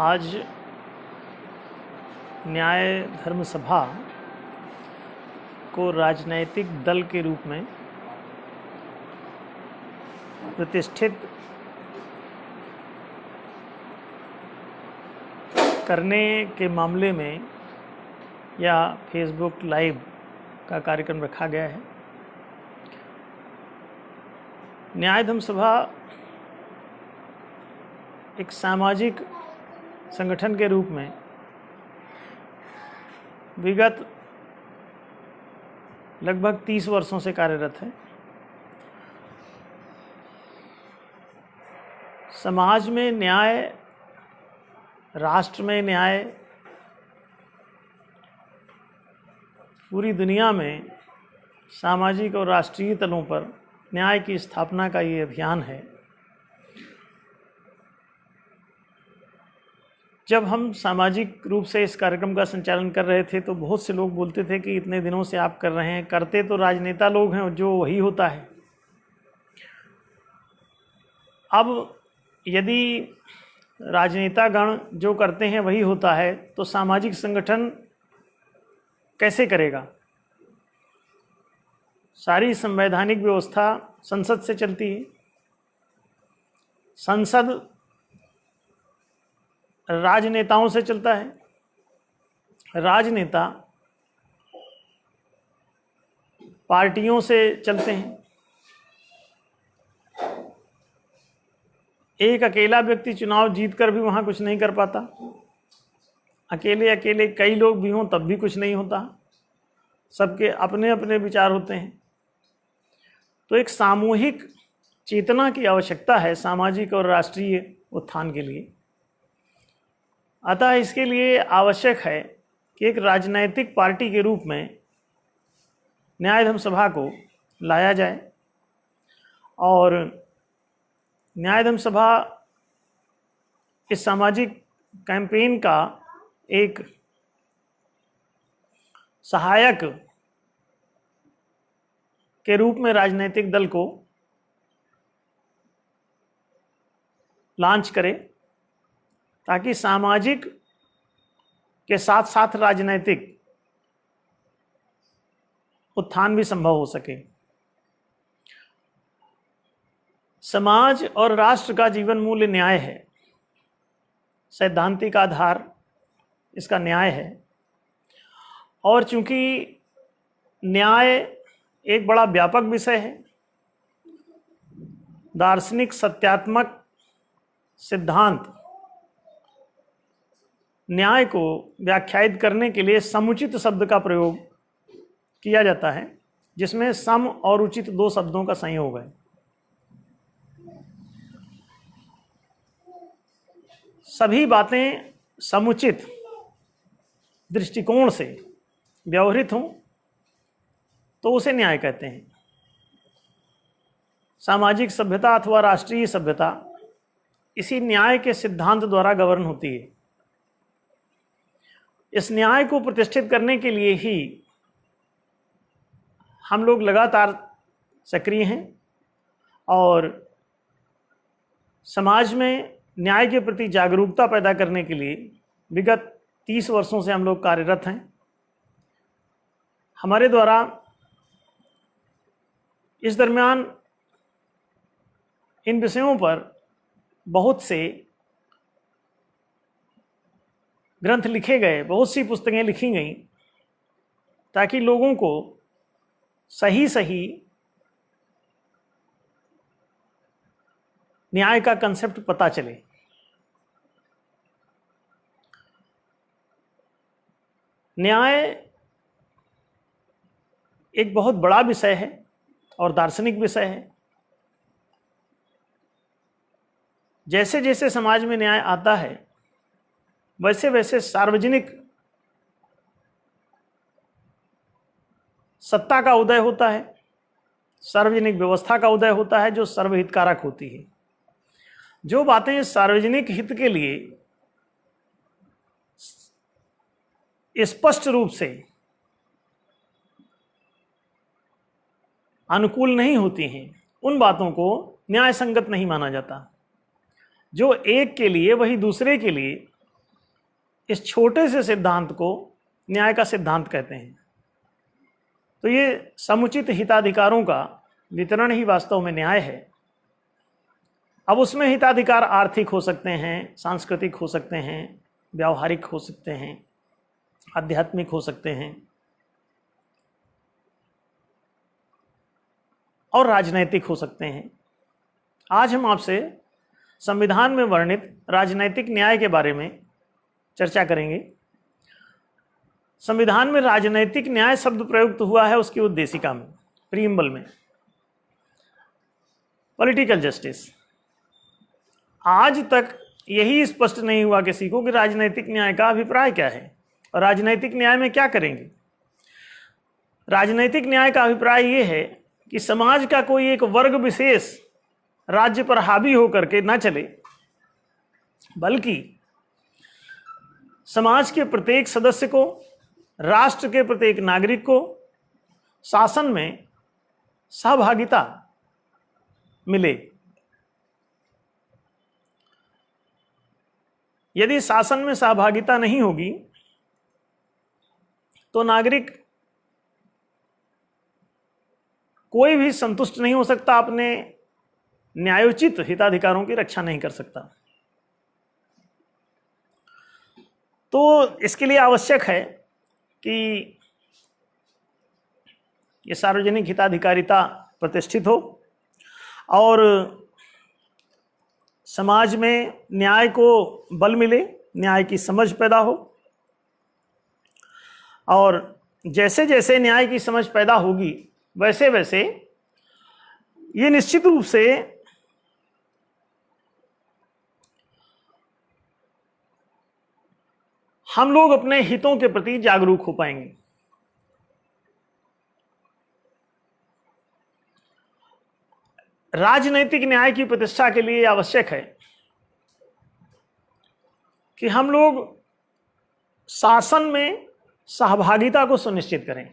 आज न्याय धर्म सभा को राजनैतिक दल के रूप में प्रतिष्ठित करने के मामले में या फेसबुक लाइव का कार्यक्रम रखा गया है। न्याय धर्म सभा एक सामाजिक संगठन के रूप में विगत लगभग 30 वर्षों से कार्यरत है। समाज में न्याय, राष्ट्र में न्याय, पूरी दुनिया में सामाजिक और राष्ट्रीय तलों पर न्याय की स्थापना का ये अभियान है। जब हम सामाजिक रूप से इस कार्यक्रम का संचालन कर रहे थे तो बहुत से लोग बोलते थे कि इतने दिनों से आप कर रहे हैं, करते तो राजनेता लोग हैं, जो वही होता है। अब यदि राजनेतागण जो करते हैं वही होता है तो सामाजिक संगठन कैसे करेगा? सारी संवैधानिक व्यवस्था संसद से चलती है। संसद राजनेताओं से चलता है। राजनेता पार्टियों से चलते हैं। एक अकेला व्यक्ति चुनाव जीतकर भी वहां कुछ नहीं कर पाता। अकेले अकेले कई लोग भी हों तब भी कुछ नहीं होता। सबके अपने अपने विचार होते हैं। तो एक सामूहिक चेतना की आवश्यकता है सामाजिक और राष्ट्रीय उत्थान के लिए। अतः इसके लिए आवश्यक है कि एक राजनैतिक पार्टी के रूप में न्याय धर्म सभा को लाया जाए और न्याय धर्म सभा इस सामाजिक कैंपेन का एक सहायक के रूप में राजनैतिक दल को लॉन्च करे ताकि सामाजिक के साथ साथ राजनैतिक उत्थान भी संभव हो सके। समाज और राष्ट्र का जीवन मूल्य न्याय है। सैद्धांतिक आधार इसका न्याय है। और चूंकि न्याय एक बड़ा व्यापक विषय है, दार्शनिक सत्यात्मक सिद्धांत न्याय को व्याख्यायित करने के लिए समुचित शब्द का प्रयोग किया जाता है, जिसमें सम और उचित दो शब्दों का संयोग है। सभी बातें समुचित दृष्टिकोण से व्यवहृत हों तो उसे न्याय कहते हैं। सामाजिक सभ्यता अथवा राष्ट्रीय सभ्यता इसी न्याय के सिद्धांत द्वारा गवर्न होती है। इस न्याय को प्रतिष्ठित करने के लिए ही हम लोग लगातार सक्रिय हैं और समाज में न्याय के प्रति जागरूकता पैदा करने के लिए विगत 30 वर्षों से हम लोग कार्यरत हैं। हमारे द्वारा इस दरमियान इन विषयों पर बहुत से ग्रंथ लिखे गए, बहुत सी पुस्तकें लिखी गईं ताकि लोगों को सही सही न्याय का कंसेप्ट पता चले। न्याय एक बहुत बड़ा विषय है और दार्शनिक विषय है। जैसे जैसे समाज में न्याय आता है वैसे वैसे सार्वजनिक सत्ता का उदय होता है, सार्वजनिक व्यवस्था का उदय होता है जो सर्वहितकारक होती है। जो बातें सार्वजनिक हित के लिए स्पष्ट रूप से अनुकूल नहीं होती हैं उन बातों को न्याय संगत नहीं माना जाता। जो एक के लिए वही दूसरे के लिए इस छोटे से सिद्धांत को न्याय का सिद्धांत कहते हैं। तो ये समुचित हिताधिकारों का वितरण ही वास्तव में न्याय है। अब उसमें हिताधिकार आर्थिक हो सकते हैं, सांस्कृतिक हो सकते हैं, व्यावहारिक हो सकते हैं, आध्यात्मिक हो सकते हैं और राजनैतिक हो सकते हैं। आज हम आपसे संविधान में वर्णित राजनैतिक न्याय के बारे में चर्चा करेंगे। संविधान में राजनैतिक न्याय शब्द प्रयुक्त हुआ है उसकी उद्देशिका में, प्रीएम्बल में, पॉलिटिकल जस्टिस। आज तक यही स्पष्ट नहीं हुआ किसी को कि राजनैतिक न्याय का अभिप्राय क्या है और राजनैतिक न्याय में क्या करेंगे। राजनैतिक न्याय का अभिप्राय यह है कि समाज का कोई एक वर्ग विशेष राज्य पर हावी होकर के न चले, बल्कि समाज के प्रत्येक सदस्य को, राष्ट्र के प्रत्येक नागरिक को शासन में सहभागिता मिले। यदि शासन में सहभागिता नहीं होगी तो नागरिक कोई भी संतुष्ट नहीं हो सकता, अपने न्यायोचित हिताधिकारों की रक्षा नहीं कर सकता। तो इसके लिए आवश्यक है कि ये सार्वजनिक हिताधिकारिता प्रतिष्ठित हो और समाज में न्याय को बल मिले, न्याय की समझ पैदा हो। और जैसे जैसे न्याय की समझ पैदा होगी वैसे वैसे ये निश्चित रूप से हम लोग अपने हितों के प्रति जागरूक हो पाएंगे। राजनैतिक न्याय की प्रतिष्ठा के लिए आवश्यक है कि हम लोग शासन में सहभागिता को सुनिश्चित करें।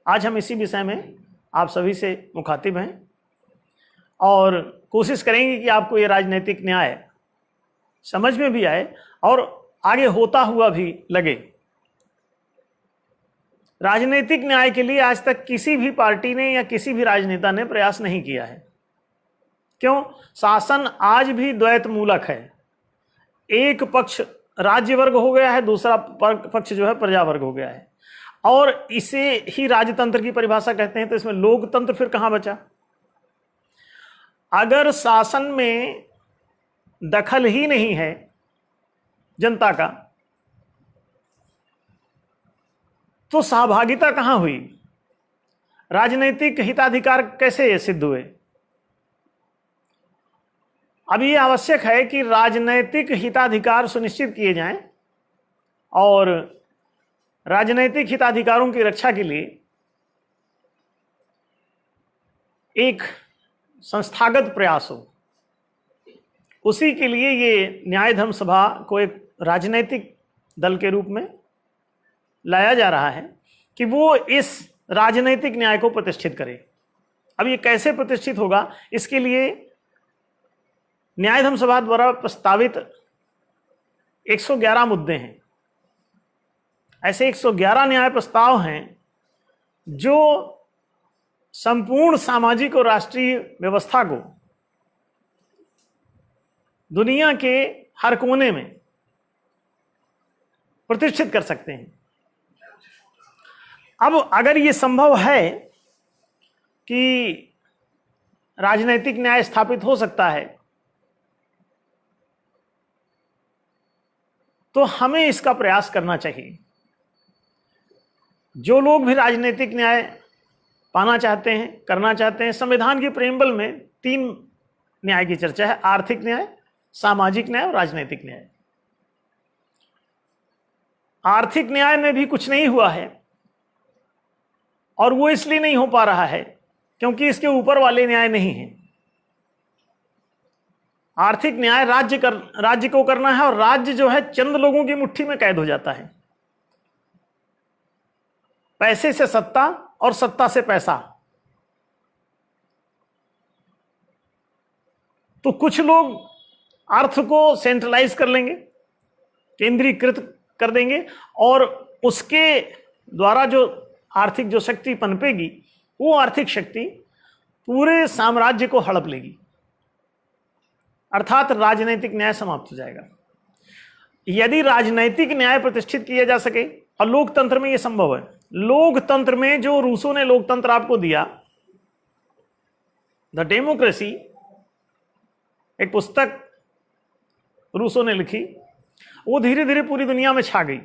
आज हम इसी विषय में आप सभी से मुखातिब हैं और कोशिश करेंगे कि आपको ये राजनैतिक न्याय समझ में भी आए और आगे होता हुआ भी लगे। राजनीतिक न्याय के लिए आज तक किसी भी पार्टी ने या किसी भी राजनेता ने प्रयास नहीं किया है। क्यों? शासन आज भी द्वैत मूलक है। एक पक्ष राज्य वर्ग हो गया है, दूसरा पक्ष जो है प्रजा वर्ग हो गया है और इसे ही राजतंत्र की परिभाषा कहते हैं। तो इसमें लोकतंत्र फिर कहां बचा? अगर शासन में दखल ही नहीं है जनता का तो सहभागिता कहां हुई? राजनीतिक हिताधिकार कैसे सिद्ध हुए? अब ये आवश्यक है कि राजनैतिक हिताधिकार सुनिश्चित किए जाएं और राजनैतिक हिताधिकारों की रक्षा के लिए एक संस्थागत प्रयास हो। उसी के लिए ये न्याय धर्म सभा को एक राजनैतिक दल के रूप में लाया जा रहा है कि वो इस राजनैतिक न्याय को प्रतिष्ठित करे। अब ये कैसे प्रतिष्ठित होगा? इसके लिए न्याय धर्म सभा द्वारा प्रस्तावित 111 मुद्दे हैं। ऐसे 111 न्याय प्रस्ताव हैं जो संपूर्ण सामाजिक और राष्ट्रीय व्यवस्था को दुनिया के हर कोने में प्रतिष्ठित कर सकते हैं। अब अगर ये संभव है कि राजनैतिक न्याय स्थापित हो सकता है तो हमें इसका प्रयास करना चाहिए। जो लोग भी राजनीतिक न्याय पाना चाहते हैं, करना चाहते हैं, संविधान की प्रीएम्बल में 3 न्याय की चर्चा है: आर्थिक न्याय, सामाजिक न्याय और राजनीतिक न्याय। आर्थिक न्याय में भी कुछ नहीं हुआ है और वो इसलिए नहीं हो पा रहा है क्योंकि इसके ऊपर वाले न्याय नहीं हैं। आर्थिक न्याय राज्य को करना है और राज्य जो है चंद लोगों की मुट्ठी में कैद हो जाता है। पैसे से सत्ता और सत्ता से पैसा। तो कुछ लोग अर्थ को सेंट्रलाइज कर लेंगे, केंद्रीकृत कर देंगे और उसके द्वारा जो आर्थिक जो शक्ति पनपेगी, वो आर्थिक शक्ति पूरे साम्राज्य को हड़प लेगी, अर्थात राजनीतिक न्याय समाप्त हो जाएगा। यदि राजनीतिक न्याय प्रतिष्ठित किया जा सके, और लोकतंत्र में यह संभव है, लोकतंत्र में जो रूसों ने लोकतंत्र आपको दिया, द डेमोक्रेसी, एक पुस्तक रूसों ने लिखी, वो धीरे धीरे पूरी दुनिया में छा गई।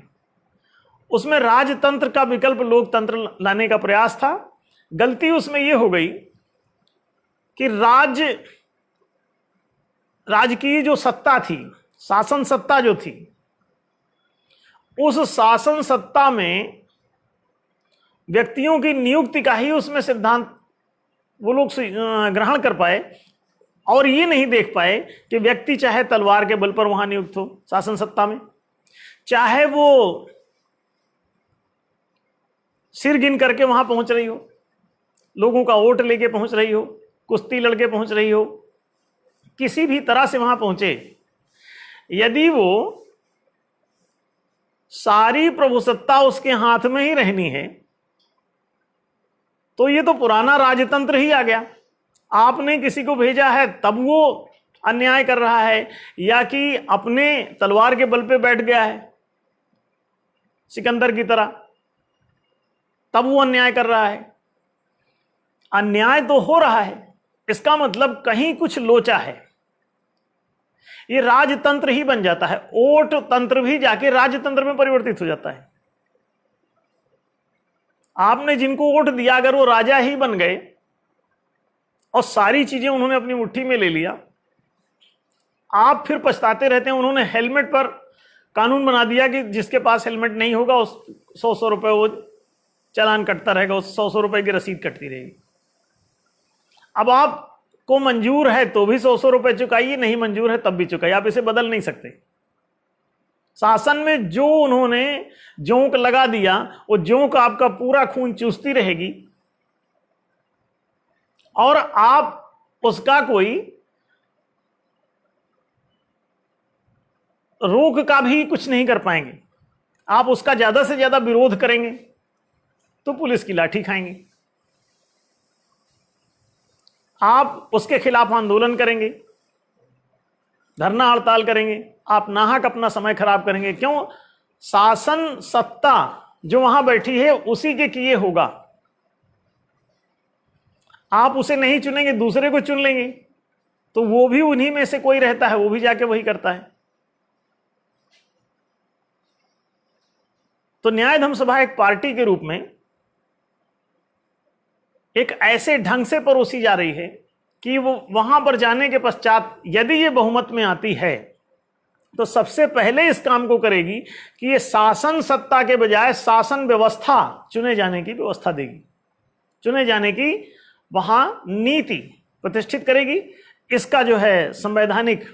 उसमें राजतंत्र का विकल्प लोकतंत्र लाने का प्रयास था। गलती उसमें यह हो गई कि राजकीय जो सत्ता थी, शासन सत्ता जो थी, उस शासन सत्ता में व्यक्तियों की नियुक्ति का ही उसमें सिद्धांत वो लोग ग्रहण कर पाए, और ये नहीं देख पाए कि व्यक्ति चाहे तलवार के बल पर वहां नियुक्त हो शासन सत्ता में, चाहे वो सिर गिन करके वहां पहुंच रही हो, लोगों का वोट लेके पहुंच रही हो, कुश्ती लड़के पहुंच रही हो, किसी भी तरह से वहां पहुंचे, यदि वो सारी प्रभुसत्ता उसके हाथ में ही रहनी है, तो ये तो पुराना राजतंत्र ही आ गया। आपने किसी को भेजा है तब वो अन्याय कर रहा है, या कि अपने तलवार के बल पे बैठ गया है सिकंदर की तरह, तब वो अन्याय कर रहा है। अन्याय तो हो रहा है, इसका मतलब कहीं कुछ लोचा है, ये राजतंत्र ही बन जाता है। ओट तंत्र भी जाके राजतंत्र में परिवर्तित हो जाता है। आपने जिनको वोट दिया, अगर वो राजा ही बन गए और सारी चीजें उन्होंने अपनी मुट्ठी में ले लिया, आप फिर पछताते रहते हैं। उन्होंने हेलमेट पर कानून बना दिया कि जिसके पास हेलमेट नहीं होगा उस 100 रुपए वो चालान कटता रहेगा, उस 100 रुपए की रसीद कटती रहेगी। अब आपको मंजूर है तो भी 100 रुपए चुकाइए, नहीं मंजूर है तब भी चुकाइए, आप इसे बदल नहीं सकते। शासन में जो उन्होंने जोंक लगा दिया, वो जोंक आपका पूरा खून चूसती रहेगी और आप उसका कोई रोक का भी कुछ नहीं कर पाएंगे। आप उसका ज्यादा से ज्यादा विरोध करेंगे तो पुलिस की लाठी खाएंगे, आप उसके खिलाफ आंदोलन करेंगे, धरना हड़ताल करेंगे, आप नाहक अपना समय खराब करेंगे। क्यों? शासन सत्ता जो वहां बैठी है उसी के किए होगा। आप उसे नहीं चुनेंगे, दूसरे को चुन लेंगे, तो वो भी उन्हीं में से कोई रहता है, वो भी जाके वही करता है। तो न्याय धर्म सभा एक पार्टी के रूप में एक ऐसे ढंग से परोसी जा रही है कि वो वहां पर जाने के पश्चात यदि ये बहुमत में आती है तो सबसे पहले इस काम को करेगी कि ये शासन सत्ता के बजाय शासन व्यवस्था चुने जाने की व्यवस्था देगी, चुने जाने की वहां नीति प्रतिष्ठित करेगी, इसका जो है संवैधानिक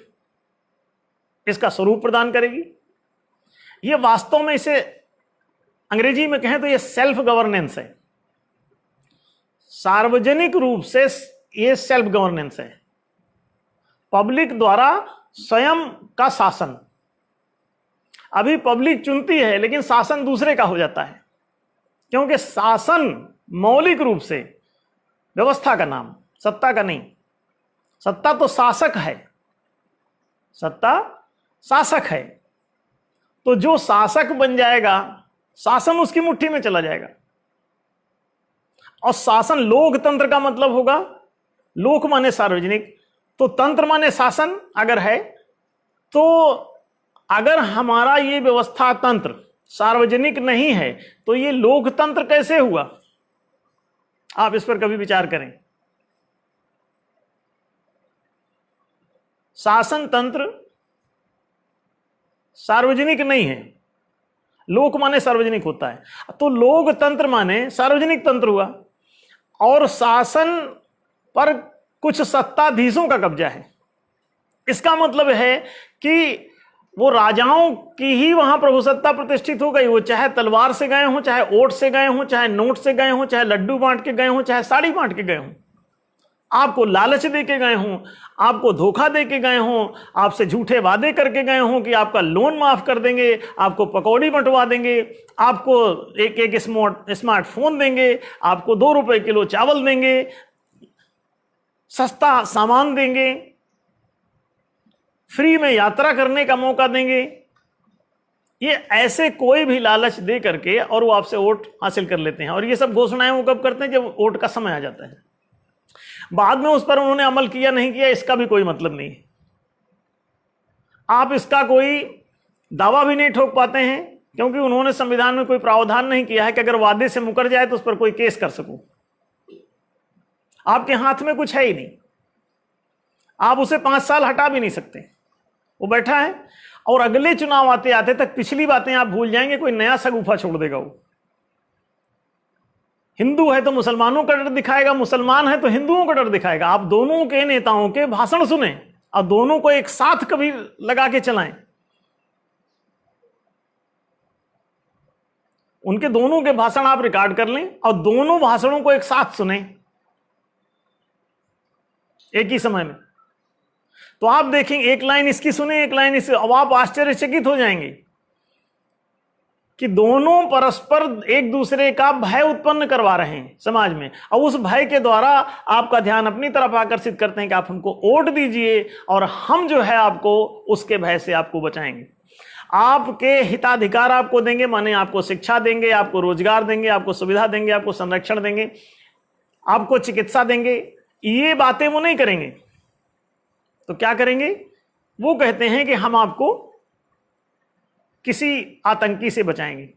इसका स्वरूप प्रदान करेगी। ये वास्तव में इसे अंग्रेजी में कहें तो ये सेल्फ गवर्नेंस है, सार्वजनिक रूप से ये सेल्फ गवर्नेंस है, पब्लिक द्वारा स्वयं का शासन। अभी पब्लिक चुनती है लेकिन शासन दूसरे का हो जाता है, क्योंकि शासन मौलिक रूप से व्यवस्था का नाम, सत्ता का नहीं। सत्ता तो शासक है, सत्ता शासक है, तो जो शासक बन जाएगा शासन उसकी मुट्ठी में चला जाएगा। और शासन, लोकतंत्र का मतलब होगा, लोक माने सार्वजनिक, तो तंत्र माने शासन अगर है, तो अगर हमारा ये व्यवस्था तंत्र सार्वजनिक नहीं है तो ये लोकतंत्र कैसे हुआ? आप इस पर कभी विचार करें। शासन तंत्र सार्वजनिक नहीं है, लोक माने सार्वजनिक होता है, तो लोकतंत्र माने सार्वजनिक तंत्र हुआ, और शासन पर कुछ सत्ताधीशों का कब्जा है। इसका मतलब है कि वो राजाओं की ही वहां प्रभुसत्ता प्रतिष्ठित हो गई। वो चाहे तलवार से गए हों, चाहे ओट से गए हों, चाहे नोट से गए हों, चाहे लड्डू बांट के गए हों, चाहे साड़ी बांट के गए हों, आपको लालच दे के गए हों, आपको धोखा दे के गए हों, आपसे झूठे वादे करके गए हों कि आपका लोन माफ कर देंगे, आपको पकौड़ी बंटवा देंगे, आपको एक स्मार्टफोन देंगे, आपको 2 रुपए किलो चावल देंगे, सस्ता सामान देंगे, फ्री में यात्रा करने का मौका देंगे। ये ऐसे कोई भी लालच दे करके और वो आपसे वोट हासिल कर लेते हैं। और ये सब घोषणाएं वो कब करते हैं? जब वोट का समय आ जाता है। बाद में उस पर उन्होंने अमल किया नहीं किया, इसका भी कोई मतलब नहीं। आप इसका कोई दावा भी नहीं ठोक पाते हैं, क्योंकि उन्होंने संविधान में कोई प्रावधान नहीं किया है कि अगर वादे से मुकर जाए तो उस पर कोई केस कर सकूं। आपके हाथ में कुछ है ही नहीं, आप उसे 5 साल हटा भी नहीं सकते। वो बैठा है और अगले चुनाव आते आते तक पिछली बातें आप भूल जाएंगे, कोई नया सगुफा छोड़ देगा। वो हिंदू है तो मुसलमानों का डर दिखाएगा, मुसलमान है तो हिंदुओं का डर दिखाएगा। आप दोनों के नेताओं के भाषण सुने और दोनों को एक साथ कभी लगा के चलाएं। उनके दोनों के भाषण आप रिकॉर्ड कर लें और दोनों भाषणों को एक साथ सुने एक ही समय में, तो आप देखेंगे एक लाइन इसकी सुने, एक लाइन इसकी, अब आप आश्चर्यचकित हो जाएंगे कि दोनों परस्पर एक दूसरे का भय उत्पन्न करवा रहे हैं समाज में, और उस भय के द्वारा आपका ध्यान अपनी तरफ आकर्षित करते हैं कि आप हमको वोट दीजिए और हम जो है आपको उसके भय से आपको बचाएंगे। आपके हिताधिकार आपको देंगे, माने आपको शिक्षा देंगे, आपको रोजगार देंगे, आपको सुविधा देंगे, आपको संरक्षण देंगे, आपको चिकित्सा देंगे। ये बातें वो नहीं करेंगे तो क्या करेंगे? वो कहते हैं कि हम आपको किसी आतंकी से बचाएंगे।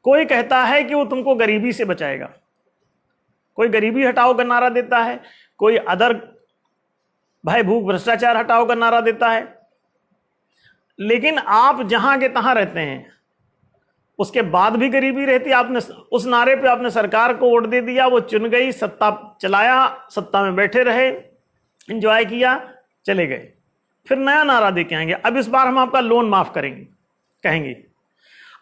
कोई कहता है कि वो तुमको गरीबी से बचाएगा, कोई गरीबी हटाओ का नारा देता है, कोई अदर भय भूख भ्रष्टाचार हटाओ का नारा देता है। लेकिन आप जहां के तहां रहते हैं, उसके बाद भी गरीबी रहती। आपने उस नारे पे आपने सरकार को वोट दे दिया, वो चुन गई, सत्ता चलाया, सत्ता में बैठे रहे, एंजॉय किया, चले गए, फिर नया नारा दे के आएंगे, अब इस बार हम आपका लोन माफ करेंगे कहेंगे।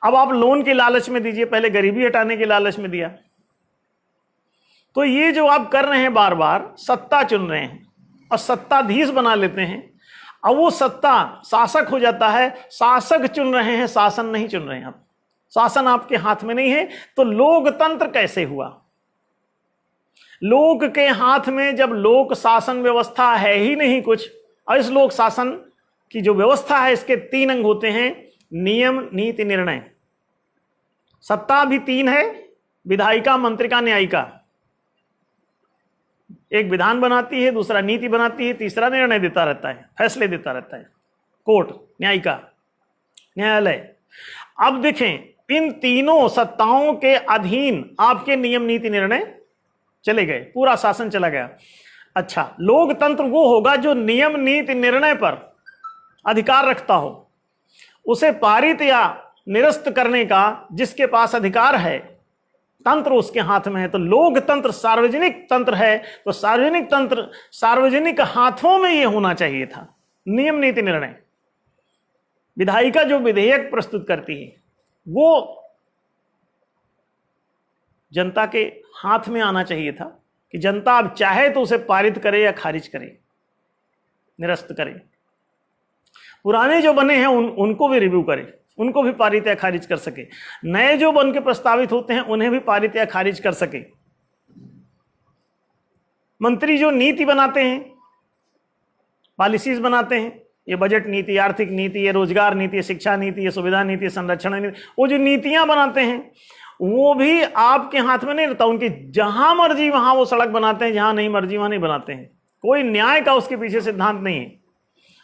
अब आप लोन के लालच में दीजिए, पहले गरीबी हटाने के लालच में दिया। तो ये जो आप कर रहे हैं, बार बार सत्ता चुन रहे हैं और सत्ताधीश बना लेते हैं। अब वो सत्ता शासक हो जाता है, शासक चुन रहे हैं, शासन नहीं चुन रहे हैं आप, शासन आपके हाथ में नहीं है। तो लोकतंत्र कैसे हुआ? लोक के हाथ में जब लोक शासन व्यवस्था है ही नहीं कुछ, और इस लोक शासन की जो व्यवस्था है इसके 3 अंग होते हैं: नियम, नीति, निर्णय। सत्ता भी 3 है: विधायिका, मंत्रिका, न्यायिका। एक विधान बनाती है, दूसरा नीति बनाती है, तीसरा निर्णय देता रहता है, फैसले देता रहता है, कोर्ट, न्यायिका, न्यायालय। अब देखें, इन तीनों सत्ताओं के अधीन आपके नियम, नीति, निर्णय चले गए, पूरा शासन चला गया। अच्छा, लोकतंत्र वो होगा जो नियम, नीति, निर्णय पर अधिकार रखता हो, उसे पारित या निरस्त करने का जिसके पास अधिकार है, तंत्र उसके हाथ में है। तो लोकतंत्र सार्वजनिक तंत्र है, तो सार्वजनिक तंत्र, सार्वजनिक हाथों में यह होना चाहिए था, नियम, नीति, निर्णय। विधायिका जो विधेयक प्रस्तुत करती है वो जनता के हाथ में आना चाहिए था कि जनता अब चाहे तो उसे पारित करे या खारिज करे, निरस्त करे। पुराने जो बने हैं उनको भी रिव्यू करे, उनको भी पारित या खारिज कर सके। नए जो बन के प्रस्तावित होते हैं उन्हें भी पारित या खारिज कर सके। मंत्री जो नीति बनाते हैं, पॉलिसीज बनाते हैं, ये बजट नीति, आर्थिक नीति, ये रोजगार नीति, ये शिक्षा नीति, ये सुविधा नीति, संरक्षण नीति, वो जो नीतियां बनाते हैं वो भी आपके हाथ में नहीं रहता। उनकी जहां मर्जी वहां वो सड़क बनाते हैं, जहां नहीं मर्जी वहां नहीं बनाते हैं। कोई न्याय का उसके पीछे सिद्धांत नहीं है।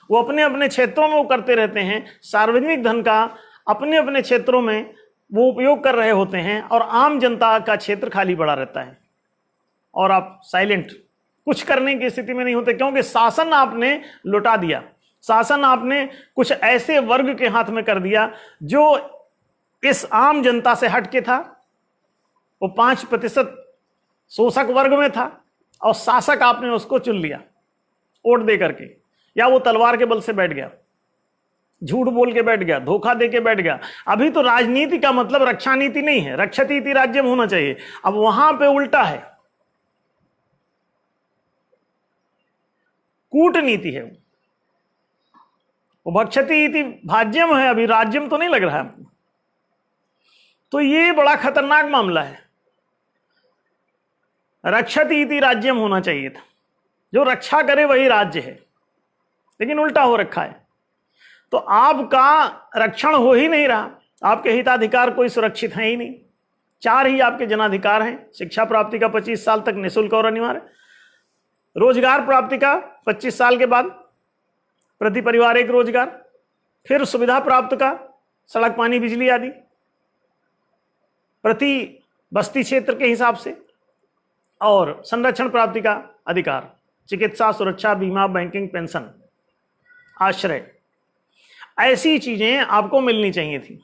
वो अपने अपने क्षेत्रों में वो करते रहते हैं, सार्वजनिक धन का अपने अपने क्षेत्रों में वो उपयोग कर रहे होते हैं और आम जनता का क्षेत्र खाली पड़ा रहता है और आप साइलेंट, कुछ करने की स्थिति में नहीं होते, क्योंकि शासन आपने लुटा दिया। शासन आपने कुछ ऐसे वर्ग के हाथ में कर दिया जो इस आम जनता से हटके था, वो 5% शोषक वर्ग में था और शासक आपने उसको चुन लिया वोट दे करके, या वो तलवार के बल से बैठ गया, झूठ बोल के बैठ गया, धोखा दे के बैठ गया। अभी तो राजनीति का मतलब रक्षा नीति नहीं है, रक्षति इति राज्यम होना चाहिए। अब वहां पे उल्टा है, कूटनीति है वो भक्षति इति भाज्यम है, अभी राज्यम तो नहीं लग रहा है हमको। तो ये बड़ा खतरनाक मामला है। रक्षति इति राज्यम होना चाहिए था, जो रक्षा करे वही राज्य है, लेकिन उल्टा हो रखा है। तो आपका रक्षण हो ही नहीं रहा, आपके हिताधिकार कोई सुरक्षित है ही नहीं। 4 ही आपके जनाधिकार हैं, शिक्षा प्राप्ति का 25 साल तक निःशुल्क और अनिवार्य, रोजगार प्राप्ति का 25 साल के बाद प्रति परिवार 1 रोजगार, फिर सुविधा प्राप्त का सड़क पानी बिजली आदि प्रति बस्ती क्षेत्र के हिसाब से, और संरक्षण प्राप्ति का अधिकार, चिकित्सा, सुरक्षा, बीमा, बैंकिंग, पेंशन, आश्रय, ऐसी चीजें आपको मिलनी चाहिए थी।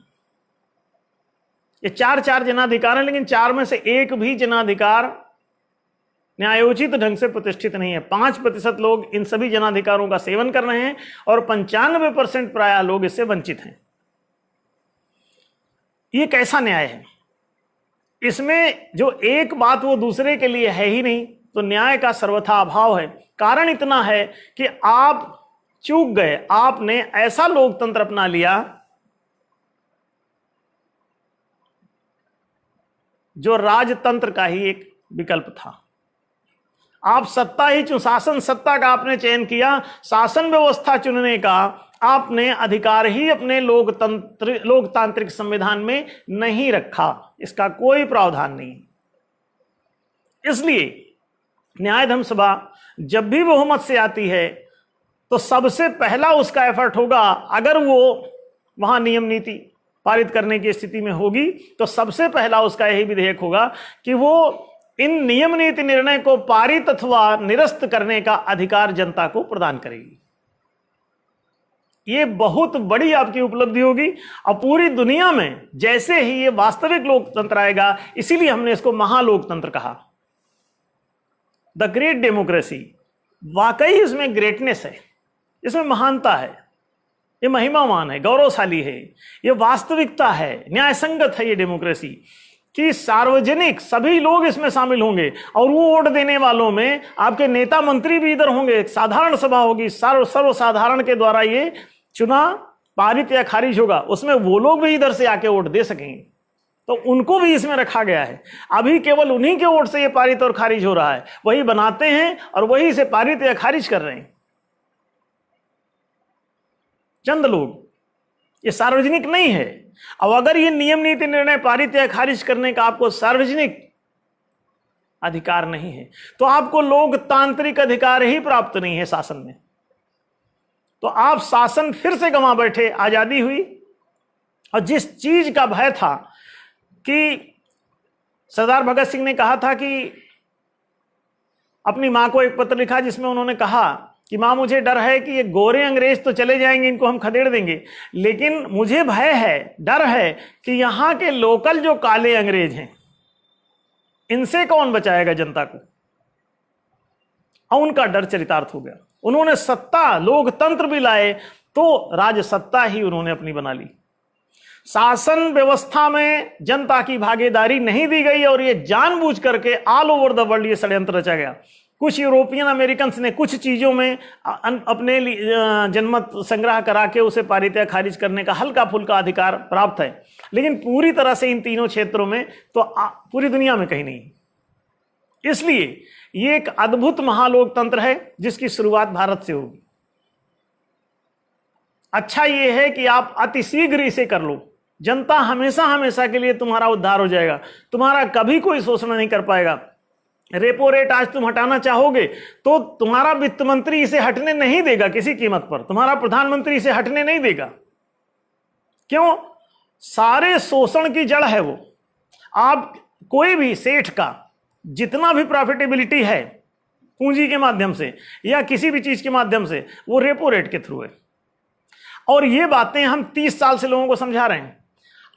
ये 4 जनाधिकार हैं, लेकिन 4 में से एक भी जनाधिकार न्यायोचित ढंग से प्रतिष्ठित नहीं है। 5% लोग इन सभी जनाधिकारों का सेवन कर रहे हैं और 95% प्रायः लोग इससे वंचित हैं। ये कैसा न्याय है? इसमें जो एक बात वो दूसरे के लिए है ही नहीं, तो न्याय का सर्वथा अभाव है। कारण इतना है कि आप चूक गए, आपने ऐसा लोकतंत्र अपना लिया जो राजतंत्र का ही एक विकल्प था। आप सत्ता ही शासन सत्ता का आपने चयन किया, शासन व्यवस्था चुनने का आपने अधिकार ही अपने लोकतांत्रिक संविधान में नहीं रखा, इसका कोई प्रावधान नहीं। इसलिए न्याय सभा जब भी बहुमत से आती है तो सबसे पहला उसका एफर्ट होगा, अगर वो वहां नियम नीति पारित करने की स्थिति में होगी तो सबसे पहला उसका यही विधेयक होगा कि वो इन नियम नीति निर्णय को पारित अथवा निरस्त करने का अधिकार जनता को प्रदान करेगी। ये बहुत बड़ी आपकी उपलब्धि होगी और पूरी दुनिया में जैसे ही ये वास्तविक लोकतंत्र आएगा, इसीलिए हमने इसको महालोकतंत्र कहा, द ग्रेट डेमोक्रेसी। वाकई इसमें ग्रेटनेस है, इसमें महानता है, ये महिमावान है, गौरवशाली है, ये वास्तविकता है, न्याय संगत है ये डेमोक्रेसी कि सार्वजनिक सभी लोग इसमें शामिल होंगे और वो वोट देने वालों में आपके नेता मंत्री भी इधर होंगे, साधारण सभा होगी, सर्वसाधारण के द्वारा ये चुनाव पारित या खारिज होगा, उसमें वो लोग भी इधर से आके वोट दे सकेंगे, तो उनको भी इसमें रखा गया है। अभी केवल उन्हीं के वोट से ये पारित और खारिज हो रहा है, वही बनाते हैं और वही से पारित या खारिज कर रहे हैं चंद लोग, ये सार्वजनिक नहीं है। अब अगर ये नियम नीति निर्णय पारित या खारिज करने का आपको सार्वजनिक अधिकार नहीं है तो आपको लोकतांत्रिक अधिकार ही प्राप्त नहीं है शासन में, तो आप शासन फिर से गंवा बैठे। आजादी हुई और जिस चीज का भय था कि सरदार भगत सिंह ने कहा था कि अपनी मां को एक पत्र लिखा जिसमें उन्होंने कहा कि मां मुझे डर है कि ये गोरे अंग्रेज तो चले जाएंगे, इनको हम खदेड़ देंगे, लेकिन मुझे भय है, डर है कि यहां के लोकल जो काले अंग्रेज हैं इनसे कौन बचाएगा जनता को। और उनका डर चरितार्थ हो गया। उन्होंने सत्ता लोकतंत्र भी लाए तो राजसत्ता ही उन्होंने अपनी बना ली। शासन व्यवस्था में जनता की भागीदारी नहीं दी गई और ये जानबूझ करके ऑल ओवर द वर्ल्ड ये षड्यंत्र रचा गया। कुछ यूरोपियन अमेरिकन ने कुछ चीजों में अपने जनमत संग्रह करा के उसे पारित या खारिज करने का हल्का फुल्का अधिकार प्राप्त है, लेकिन पूरी तरह से इन तीनों क्षेत्रों में तो पूरी दुनिया में कहीं नहीं। इसलिए ये एक अद्भुत महालोकतंत्र है जिसकी शुरुआत भारत से होगी। अच्छा ये है कि आप अतिशीघ्र इसे कर लो, जनता हमेशा हमेशा के लिए तुम्हारा उद्धार हो जाएगा, तुम्हारा कभी कोई शोषण नहीं कर पाएगा। रेपो रेट आज तुम हटाना चाहोगे तो तुम्हारा वित्त मंत्री इसे हटने नहीं देगा किसी कीमत पर, तुम्हारा प्रधानमंत्री इसे हटने नहीं देगा। क्यों? सारे शोषण की जड़ है वो। आप कोई भी सेठ का जितना भी प्रॉफिटेबिलिटी है पूंजी के माध्यम से या किसी भी चीज के माध्यम से, वो रेपो रेट के थ्रू है। और ये बातें हम 30 साल से लोगों को समझा रहे हैं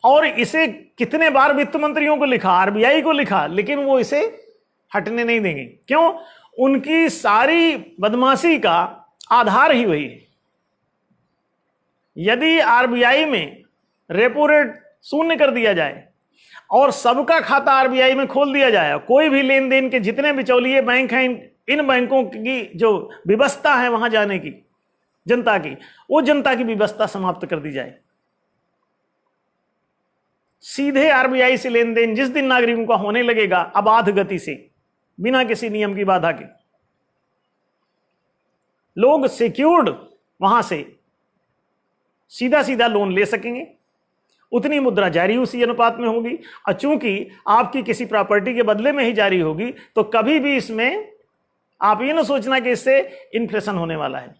और इसे कितने बार वित्त मंत्रियों को लिखा, आरबीआई को लिखा, लेकिन वो इसे हटने नहीं देंगे। क्यों? उनकी सारी बदमाशी का आधार ही वही है। यदि आरबीआई में रेपो रेट 0 कर दिया जाए और सबका खाता आरबीआई में खोल दिया जाए, कोई भी लेन देन के जितने बिचौलिए बैंक हैं इन बैंकों की जो व्यवस्था है वहां जाने की जनता की, वो जनता की व्यवस्था समाप्त कर दी जाए। सीधे आरबीआई से लेन देन जिस दिन नागरिकों का होने लगेगा अबाध गति से, बिना किसी नियम की बाधा के, लोग सिक्योर्ड वहां से सीधा सीधा लोन ले सकेंगे, उतनी मुद्रा जारी उसी अनुपात में होगी। और चूंकि आपकी किसी प्रॉपर्टी के बदले में ही जारी होगी तो कभी भी इसमें आप ये ना सोचना कि इससे इन्फ्लेशन होने वाला है,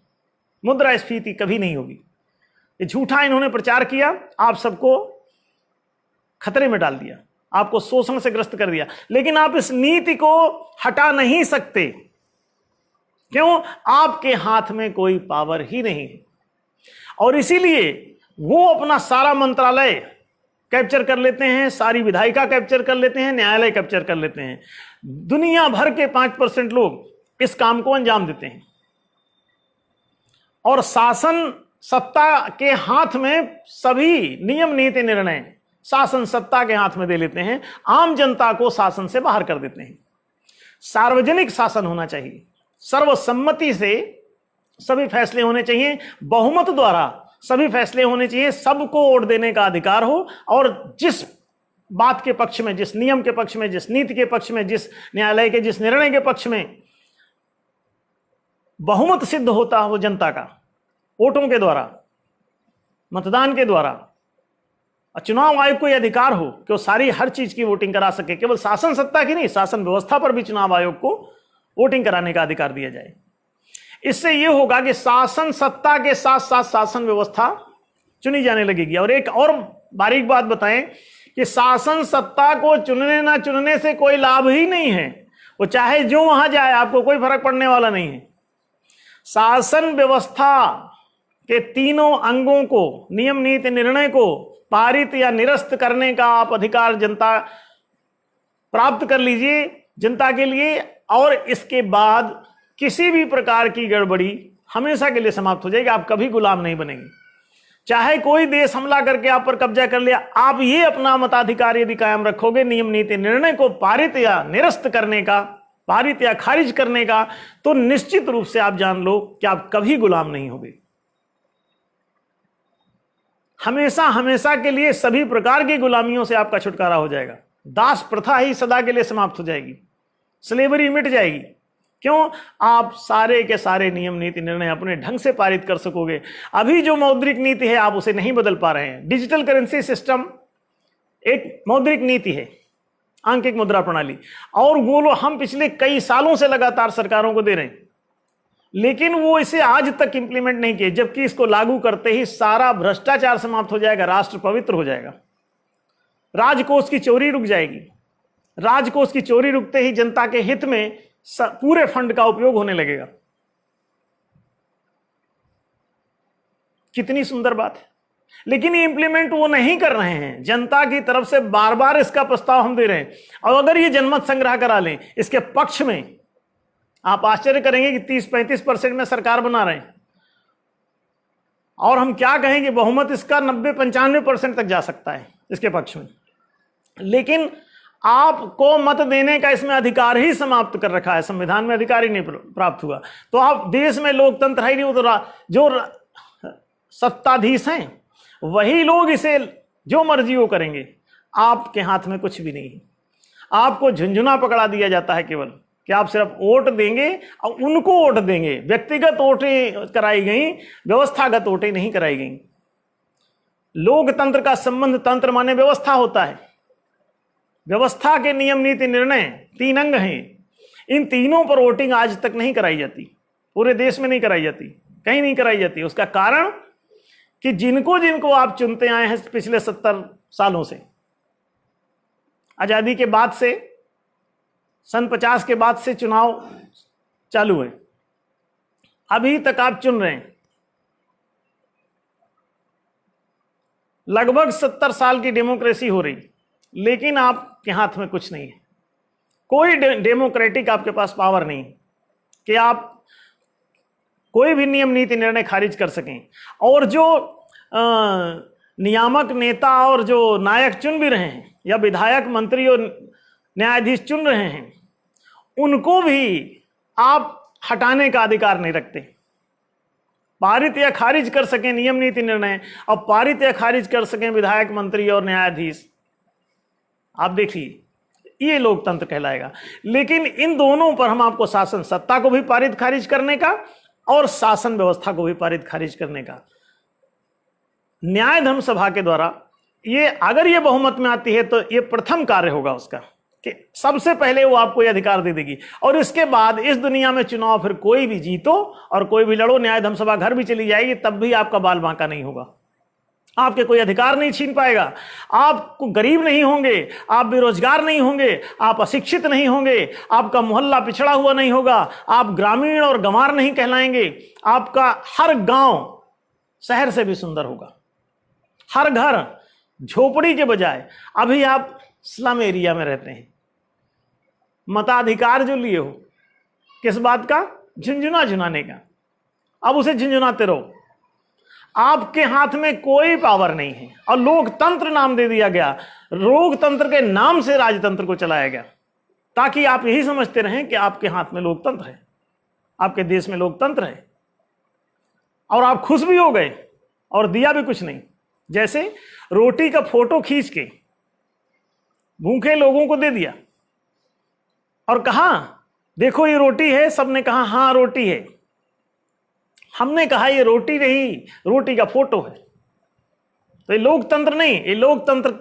मुद्रास्फीति कभी नहीं होगी। ये झूठा इन्होंने प्रचार किया, आप सबको खतरे में डाल दिया, आपको शोषण से ग्रस्त कर दिया। लेकिन आप इस नीति को हटा नहीं सकते, क्यों? आपके हाथ में कोई पावर ही नहीं है। और इसीलिए वो अपना सारा मंत्रालय कैप्चर कर लेते हैं, सारी विधायिका कैप्चर कर लेते हैं, न्यायालय कैप्चर कर लेते हैं। दुनिया भर के 5% लोग इस काम को अंजाम देते हैं और शासन सत्ता के हाथ में सभी नियम नीति निर्णय शासन सत्ता के हाथ में दे लेते हैं, आम जनता को शासन से बाहर कर देते हैं। सार्वजनिक शासन होना चाहिए, सर्वसम्मति से सभी फैसले होने चाहिए, बहुमत द्वारा सभी फैसले होने चाहिए, सबको वोट देने का अधिकार हो, और जिस बात के पक्ष में, जिस नियम के पक्ष में, जिस नीति के पक्ष में, जिस न्यायालय के जिस निर्णय के पक्ष में बहुमत सिद्ध होता है वो जनता का, वोटों के द्वारा, मतदान के द्वारा। और चुनाव आयोग को यह अधिकार हो कि वो सारी हर चीज की वोटिंग करा सके, केवल शासन सत्ता की नहीं, शासन व्यवस्था पर भी चुनाव आयोग को वोटिंग कराने का अधिकार दिया जाए। इससे यह होगा कि शासन सत्ता के साथ साथ शासन व्यवस्था चुनी जाने लगेगी। और एक और बारीक बात बताएं कि शासन सत्ता को चुनने ना चुनने से कोई लाभ ही नहीं है, वो चाहे जो वहां जाए आपको कोई फर्क पड़ने वाला नहीं है। शासन व्यवस्था के तीनों अंगों को, नियम नीति निर्णय को पारित या निरस्त करने का आप अधिकार जनता प्राप्त कर लीजिए जनता के लिए, और इसके बाद किसी भी प्रकार की गड़बड़ी हमेशा के लिए समाप्त हो जाएगी। आप कभी गुलाम नहीं बनेंगे। चाहे कोई देश हमला करके आप पर कब्जा कर लिया, आप ये अपना मताधिकार यदि कायम रखोगे नियम नीति निर्णय को पारित या निरस्त करने का, पारित या खारिज करने का, तो निश्चित रूप से आप जान लो कि आप कभी गुलाम नहीं होगे। हमेशा हमेशा के लिए सभी प्रकार की गुलामियों से आपका छुटकारा हो जाएगा। दास प्रथा ही सदा के लिए समाप्त हो जाएगी, स्लेवरी मिट जाएगी। क्यों? आप सारे के सारे नियम नीति निर्णय अपने ढंग से पारित कर सकोगे। अभी जो मौद्रिक नीति है आप उसे नहीं बदल पा रहे हैं। डिजिटल करेंसी सिस्टम एक मौद्रिक नीति है, आंकिक मुद्रा प्रणाली, और वो हम पिछले कई सालों से लगातार सरकारों को दे रहे हैं, लेकिन वो इसे आज तक इंप्लीमेंट नहीं किए, जबकि इसको लागू करते ही सारा भ्रष्टाचार समाप्त हो जाएगा, राष्ट्र पवित्र हो जाएगा, राजकोष की चोरी रुक जाएगी। राजकोष की चोरी रुकते ही जनता के हित में पूरे फंड का उपयोग होने लगेगा। कितनी सुंदर बात है। लेकिन ये इंप्लीमेंट वो नहीं कर रहे हैं। जनता की तरफ से बार बार इसका प्रस्ताव हम दे रहे हैं, और अगर ये जनमत संग्रह करा लें इसके पक्ष में, आप आश्चर्य करेंगे कि 30-35% में सरकार बना रहे हैं, और हम क्या कहें कि बहुमत इसका 90-95% तक जा सकता है इसके पक्ष में। लेकिन आपको मत देने का इसमें अधिकार ही समाप्त कर रखा है, संविधान में अधिकार ही नहीं प्राप्त हुआ। तो आप देश में लोकतंत्र है ही नहीं, तो जो सत्ताधीश हैं वही लोग इसे जो मर्जी वो करेंगे, आपके हाथ में कुछ भी नहीं है। आपको झुंझुना पकड़ा दिया जाता है केवल कि आप सिर्फ वोट देंगे और उनको वोट देंगे। व्यक्तिगत वोटें कराई गई, व्यवस्थागत वोटें नहीं कराई गई। लोकतंत्र का संबंध तंत्र माने व्यवस्था होता है। व्यवस्था के नियम नीति निर्णय 3 अंग हैं, इन तीनों पर वोटिंग आज तक नहीं कराई जाती, पूरे देश में नहीं कराई जाती, कहीं नहीं कराई जाती। उसका कारण कि जिनको जिनको आप चुनते आए हैं पिछले 70 सालों से, आजादी के बाद से, सन 50 के बाद से चुनाव चालू है, अभी तक आप चुन रहे हैं। लगभग 70 साल की डेमोक्रेसी हो रही, लेकिन आपके हाथ में कुछ नहीं है। कोई डेमोक्रेटिक आपके पास पावर नहीं कि आप कोई भी नियम नीति निर्णय खारिज कर सकें। और जो नियामक नेता और जो नायक चुन भी रहे हैं, या विधायक मंत्री और न्यायाधीश चुन रहे हैं, उनको भी आप हटाने का अधिकार नहीं रखते। पारित या खारिज कर सकें नियम नीति निर्णय, और पारित या खारिज कर सकें विधायक, मंत्री और न्यायाधीश। आप देखिए, ये लोकतंत्र कहलाएगा। लेकिन इन दोनों पर हम आपको शासन सत्ता को भी पारित खारिज करने का और शासन व्यवस्था को भी पारित खारिज करने का, न्याय धर्म सभा के द्वारा, ये अगर ये बहुमत में आती है तो ये प्रथम कार्य होगा उसका कि सबसे पहले वो आपको ये अधिकार दे देगी। और इसके बाद इस दुनिया में चुनाव फिर कोई भी जीतो और कोई भी लड़ो, न्याय धर्म सभा घर भी चली जाएगी, तब भी आपका बाल बांका नहीं होगा, आपके कोई अधिकार नहीं छीन पाएगा, आप गरीब नहीं होंगे, आप बेरोजगार नहीं होंगे, आप अशिक्षित नहीं होंगे, आपका मोहल्ला पिछड़ा हुआ नहीं होगा, आप ग्रामीण और गंवार नहीं कहलाएंगे, आपका हर गांव शहर से भी सुंदर होगा, हर घर झोपड़ी के बजाय। अभी आप स्लम एरिया में रहते हैं, मताधिकार जो लिए हो किस बात का, झुंझुना झुनाने का, अब उसे झुंझुनाते रहो, आपके हाथ में कोई पावर नहीं है। और लोकतंत्र नाम दे दिया गया, लोकतंत्र के नाम से राजतंत्र को चलाया गया, ताकि आप यही समझते रहें कि आपके हाथ में लोकतंत्र है, आपके देश में लोकतंत्र है, और आप खुश भी हो गए और दिया भी कुछ नहीं। जैसे रोटी का फोटो खींच के भूखे लोगों को दे दिया और कहा देखो ये रोटी है, सबने कहा हां रोटी है, हमने कहा ये रोटी नहीं, रोटी का फोटो है। तो ये लोकतंत्र नहीं, ये लोकतंत्र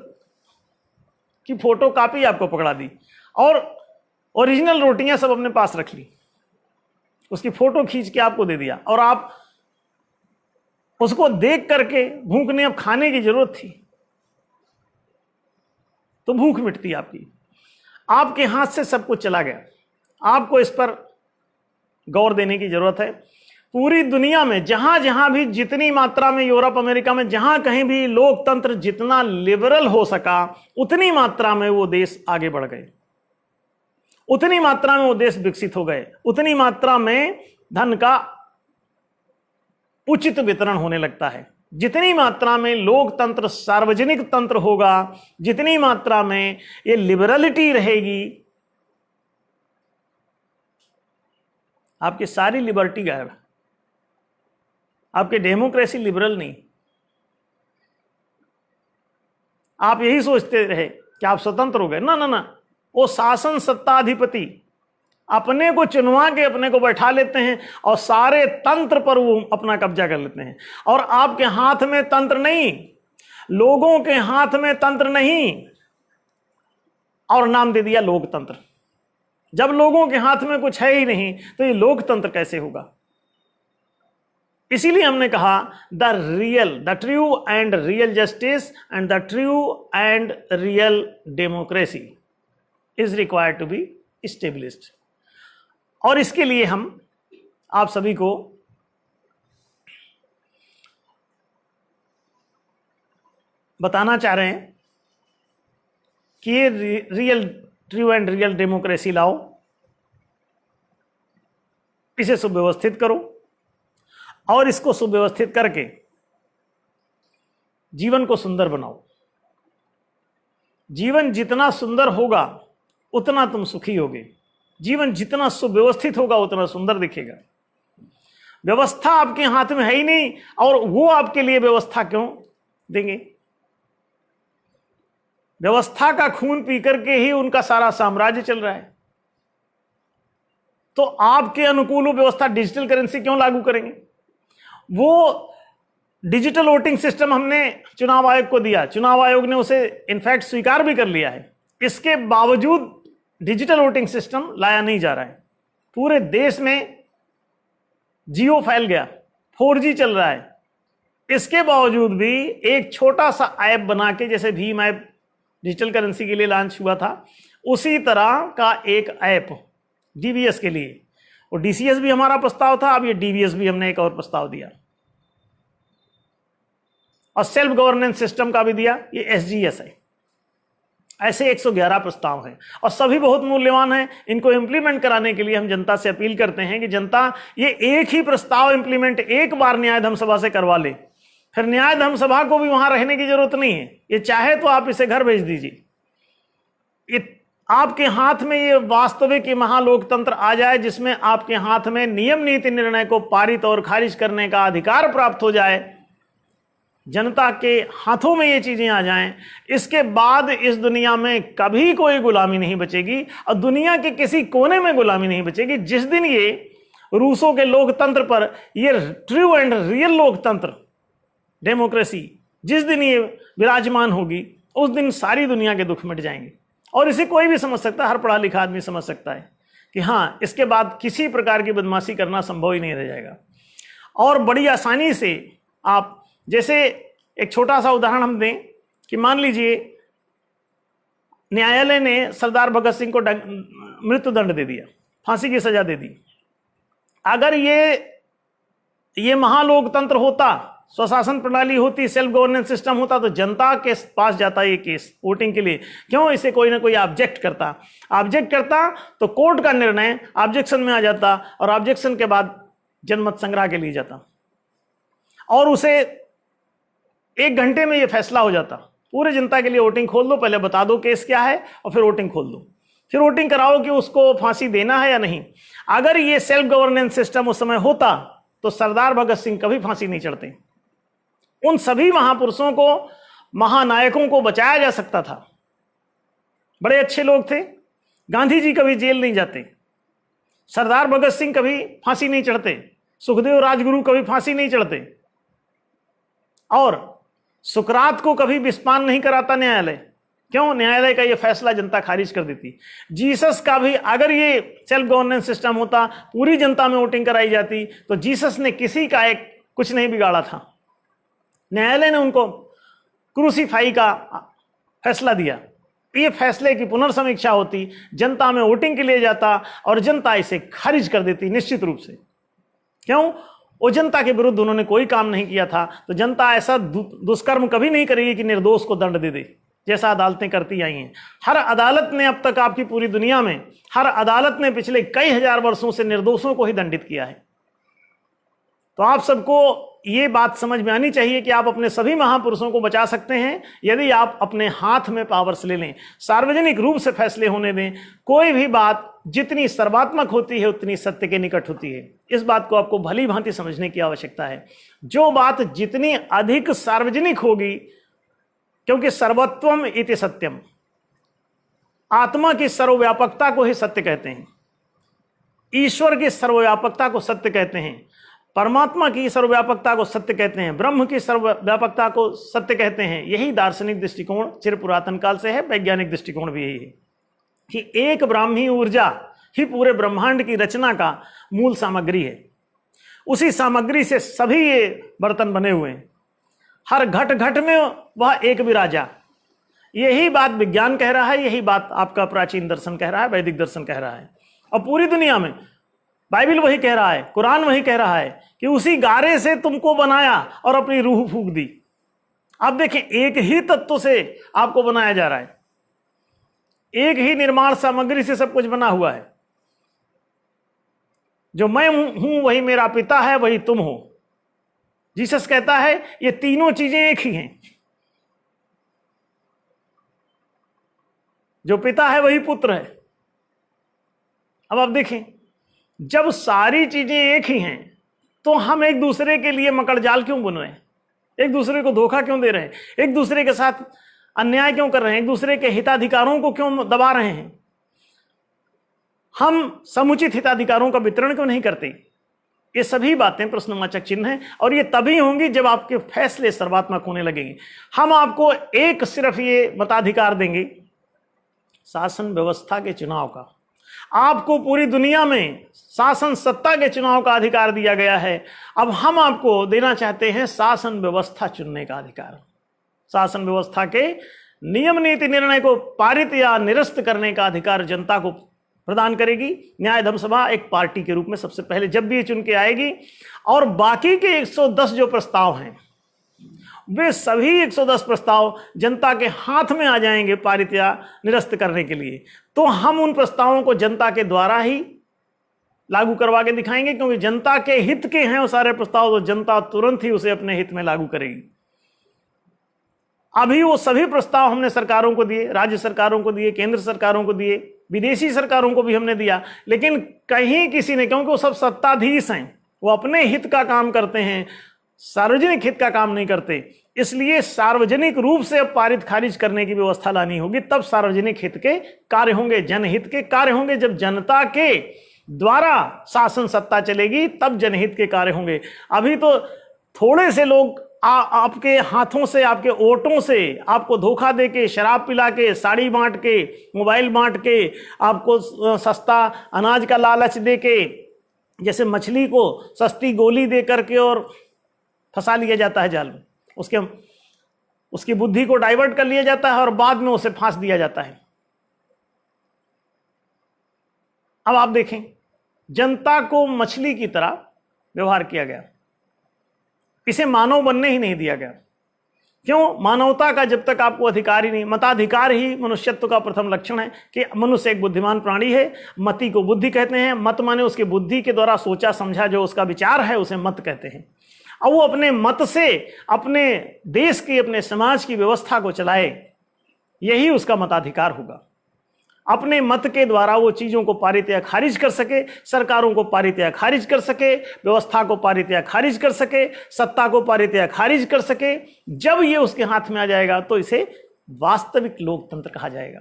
की फोटो कॉपी आपको पकड़ा दी और ओरिजिनल रोटियां सब अपने पास रख ली, उसकी फोटो खींच के आपको दे दिया, और आप उसको देख करके भूख ने अब खाने की जरूरत थी तो भूख मिटती आपकी, आपके हाथ से सब कुछ चला गया। आपको इस पर गौर देने की जरूरत है। पूरी दुनिया में जहां जहां भी, जितनी मात्रा में, यूरोप अमेरिका में जहां कहीं भी लोकतंत्र जितना लिबरल हो सका, उतनी मात्रा में वो देश आगे बढ़ गए, उतनी मात्रा में वो देश विकसित हो गए, उतनी मात्रा में धन का उचित वितरण होने लगता है। जितनी मात्रा में लोकतंत्र सार्वजनिक तंत्र होगा, जितनी मात्रा में ये लिबरलिटी रहेगी, आपकी सारी लिबर्टी गायब, आपकी डेमोक्रेसी लिबरल नहीं। आप यही सोचते रहे कि आप स्वतंत्र हो गए, ना ना ना, वो शासन सत्ताधिपति अपने को चुनवा के अपने को बैठा लेते हैं और सारे तंत्र पर वो अपना कब्जा कर लेते हैं। और आपके हाथ में तंत्र नहीं, लोगों के हाथ में तंत्र नहीं, और नाम दे दिया लोकतंत्र। जब लोगों के हाथ में कुछ है ही नहीं तो ये लोकतंत्र कैसे होगा? इसीलिए हमने कहा the true and real justice and the true and real democracy is required to be established. और इसके लिए हम आप सभी को बताना चाह रहे हैं कि ये ट्रू एंड रियल डेमोक्रेसी लाओ, इसे सुव्यवस्थित करो, और इसको सुव्यवस्थित करके जीवन को सुंदर बनाओ। जीवन जितना सुंदर होगा उतना तुम सुखी होगे, जीवन जितना सुव्यवस्थित होगा उतना सुंदर दिखेगा। व्यवस्था आपके हाथ में है ही नहीं, और वो आपके लिए व्यवस्था क्यों देंगे? व्यवस्था का खून पी करके ही उनका सारा साम्राज्य चल रहा है, तो आपके अनुकूल वो व्यवस्था डिजिटल करेंसी क्यों लागू करेंगे? वो डिजिटल वोटिंग सिस्टम हमने चुनाव आयोग को दिया, चुनाव आयोग ने उसे इनफैक्ट स्वीकार भी कर लिया है, इसके बावजूद डिजिटल वोटिंग सिस्टम लाया नहीं जा रहा है। पूरे देश में जियो फैल गया, 4G चल रहा है, इसके बावजूद भी एक छोटा सा ऐप बना के, जैसे भीम ऐप डिजिटल करेंसी के लिए लॉन्च हुआ था, उसी तरह का एक ऐप डीवीएस के लिए, और डीसीएस भी हमारा प्रस्ताव था, अब ये डीवीएस भी हमने एक और प्रस्ताव दिया, और सेल्फ गवर्नेंस सिस्टम का भी दिया, ये एसजीएस है। ऐसे 111 प्रस्ताव हैं और सभी बहुत मूल्यवान हैं। इनको इंप्लीमेंट कराने के लिए हम जनता से अपील करते हैं कि जनता ये एक ही प्रस्ताव इंप्लीमेंट एक बार न्याय धर्म सभा से करवा ले, फिर न्याय धर्म सभा को भी वहां रहने की जरूरत नहीं है, ये चाहे तो आप इसे घर भेज दीजिए। आपके हाथ में ये वास्तविक महालोकतंत्र आ जाए, जिसमें आपके हाथ में नियम नीति निर्णय को पारित और खारिज करने का अधिकार प्राप्त हो जाए, जनता के हाथों में ये चीजें आ जाएं, इसके बाद इस दुनिया में कभी कोई गुलामी नहीं बचेगी और दुनिया के किसी कोने में गुलामी नहीं बचेगी। जिस दिन ये रूसों के लोकतंत्र पर, ये ट्रू एंड रियल लोकतंत्र डेमोक्रेसी जिस दिन ये विराजमान होगी, उस दिन सारी दुनिया के दुख मिट जाएंगे। और इसे कोई भी समझ सकता है, हर पढ़ा लिखा आदमी समझ सकता है कि हाँ, इसके बाद किसी प्रकार की बदमाशी करना संभव ही नहीं रह जाएगा। और बड़ी आसानी से आप, जैसे एक छोटा सा उदाहरण हम दें कि मान लीजिए न्यायालय ने सरदार भगत सिंह को मृत्यु दंड दे दिया, फांसी की सजा दे दी। अगर ये महालोकतंत्र होता, स्वशासन प्रणाली होती, सेल्फ गवर्नेंस सिस्टम होता, तो जनता के पास जाता ये केस वोटिंग के लिए। क्यों? इसे कोई ना कोई ऑब्जेक्ट करता तो कोर्ट का निर्णय ऑब्जेक्शन में आ जाता और ऑब्जेक्शन के बाद जनमत संग्रह के लिए जाता और उसे 1 घंटे में ये फैसला हो जाता। पूरे जनता के लिए वोटिंग खोल दो, पहले बता दो केस क्या है और फिर वोटिंग खोल दो, फिर वोटिंग कराओ कि उसको फांसी देना है या नहीं। अगर ये सेल्फ गवर्नेंस सिस्टम उस समय होता तो सरदार भगत सिंह कभी फांसी नहीं चढ़ते। उन सभी महापुरुषों को, महानायकों को बचाया जा सकता था। बड़े अच्छे लोग थे। गांधी जी कभी जेल नहीं जाते, सरदार भगत सिंह कभी फांसी नहीं चढ़ते, सुखदेव राजगुरु कभी फांसी नहीं चढ़ते, और सुकरात को कभी विस्पान नहीं कराता न्यायालय। क्यों? न्यायालय का ये फैसला जनता खारिज कर देती। जीसस का भी, अगर ये सेल्फ गवर्नेंस सिस्टम होता, पूरी जनता में वोटिंग कराई जाती, तो जीसस ने किसी का एक कुछ नहीं बिगाड़ा था। न्यायालय ने उनको क्रूसीफाई का फैसला दिया। ये फैसले की पुनर्समीक्षा होती, जनता में वोटिंग के लिए जाता और जनता इसे खारिज कर देती निश्चित रूप से। क्यों? वो जनता के विरुद्ध उन्होंने कोई काम नहीं किया था, तो जनता ऐसा दुष्कर्म कभी नहीं करेगी कि निर्दोष को दंड दे दे, जैसा अदालतें करती आई हैं। हर अदालत ने अब तक, आपकी पूरी दुनिया में हर अदालत ने पिछले कई हजार वर्षों से निर्दोषों को ही दंडित किया है। तो आप सबको ये बात समझ में आनी चाहिए कि आप अपने सभी महापुरुषों को बचा सकते हैं यदि आप अपने हाथ में पावर्स ले लें, सार्वजनिक रूप से फैसले होने दें। कोई भी बात जितनी सर्वात्मक होती है उतनी सत्य के निकट होती है। इस बात को आपको भली भांति समझने की आवश्यकता है। जो बात जितनी अधिक सार्वजनिक होगी, क्योंकि सर्वत्वम इति सत्यम, आत्मा की सर्वव्यापकता को ही सत्य कहते हैं, ईश्वर की सर्वव्यापकता को सत्य कहते हैं, परमात्मा की सर्वव्यापकता को सत्य कहते हैं, ब्रह्म की सर्वव्यापकता को सत्य कहते हैं। यही दार्शनिक दृष्टिकोण चिर पुरातन काल से है, वैज्ञानिक दृष्टिकोण भी यही है कि एक ब्राह्मी ऊर्जा ही पूरे ब्रह्मांड की रचना का मूल सामग्री है। उसी सामग्री से सभी ये बर्तन बने हुए हैं। हर घट घट में वह एक विराजा। यही बात विज्ञान कह रहा है, यही बात आपका प्राचीन दर्शन कह रहा है, वैदिक दर्शन कह रहा है, और पूरी दुनिया में बाइबल वही कह रहा है, कुरान वही कह रहा है कि उसी गारे से तुमको बनाया और अपनी रूह फूंक दी। आप देखें, एक ही तत्व से आपको बनाया जा रहा है, एक ही निर्माण सामग्री से सब कुछ बना हुआ है। जो मैं हूं वही मेरा पिता है, वही तुम हो। जीसस कहता है ये तीनों चीजें एक ही हैं। जो पिता है वही पुत्र है। अब आप देखें, जब सारी चीजें एक ही हैं तो हम एक दूसरे के लिए मकड़जाल क्यों बुन रहे हैं? एक दूसरे को धोखा क्यों दे रहे हैं? एक दूसरे के साथ अन्याय क्यों कर रहे हैं? एक दूसरे के हिताधिकारों को क्यों दबा रहे हैं? हम समुचित हिताधिकारों का वितरण क्यों नहीं करते? ये सभी बातें प्रश्नवाचक चिन्ह हैं, और ये तभी होंगी जब आपके फैसले सर्वात्मक होने लगेंगे। हम आपको एक सिर्फ ये मताधिकार देंगे, शासन व्यवस्था के चुनाव का। आपको पूरी दुनिया में शासन सत्ता के चुनाव का अधिकार दिया गया है। अब हम आपको देना चाहते हैं शासन व्यवस्था चुनने का अधिकार। शासन व्यवस्था के नियम नीति निर्णय को पारित या निरस्त करने का अधिकार जनता को प्रदान करेगी न्याय धर्म सभा, एक पार्टी के रूप में सबसे पहले जब भी ये चुन के आएगी। और बाकी के 110 जो प्रस्ताव हैं, वे सभी 110 प्रस्ताव जनता के हाथ में आ जाएंगे पारित या निरस्त करने के लिए। तो हम उन प्रस्तावों को जनता के द्वारा ही लागू करवा के दिखाएंगे, क्योंकि जनता के हित के हैं वो सारे प्रस्ताव, तो जनता तुरंत ही उसे अपने हित में लागू करेगी। अभी वो सभी प्रस्ताव हमने सरकारों को दिए, राज्य सरकारों को दिए, केंद्र सरकारों को दिए, विदेशी सरकारों को भी हमने दिया, लेकिन कहीं किसी ने, क्योंकि वो सब सत्ताधीश हैं, वो अपने हित का काम करते हैं, सार्वजनिक हित का काम नहीं करते, इसलिए सार्वजनिक रूप से अब पारित खारिज करने की व्यवस्था लानी होगी, तब सार्वजनिक हित के कार्य होंगे, जनहित के कार्य होंगे। जब जनता के द्वारा शासन सत्ता चलेगी तब जनहित के कार्य होंगे। अभी तो थोड़े से लोग आपके हाथों से, आपके वोटों से आपको धोखा देके, शराब पिला के, साड़ी बांट के, मोबाइल बांट के, आपको सस्ता अनाज का लालच देके, जैसे मछली को सस्ती गोली दे करके और फंसा लिया जाता है जाल में, उसकी बुद्धि को डाइवर्ट कर लिया जाता है और बाद में उसे फांस दिया जाता है। अब आप देखें, जनता को मछली की तरह व्यवहार किया गया, इसे मानव बनने ही नहीं दिया गया। क्यों? मानवता का जब तक आपको अधिकार ही नहीं, मताधिकार ही मनुष्यत्व का प्रथम लक्षण है कि मनुष्य एक बुद्धिमान प्राणी है। मति को बुद्धि कहते हैं, मत माने उसकी बुद्धि के द्वारा सोचा समझा जो उसका विचार है उसे मत कहते हैं। और वो अपने मत से अपने देश की, अपने समाज की व्यवस्था को चलाए, यही उसका मताधिकार होगा। अपने मत के द्वारा वो चीजों को पारित या खारिज कर सके, सरकारों को पारित या खारिज कर सके, व्यवस्था को पारित या खारिज कर सके, सत्ता को पारित या खारिज कर सके। जब ये उसके हाथ में आ जाएगा तो इसे वास्तविक लोकतंत्र कहा जाएगा।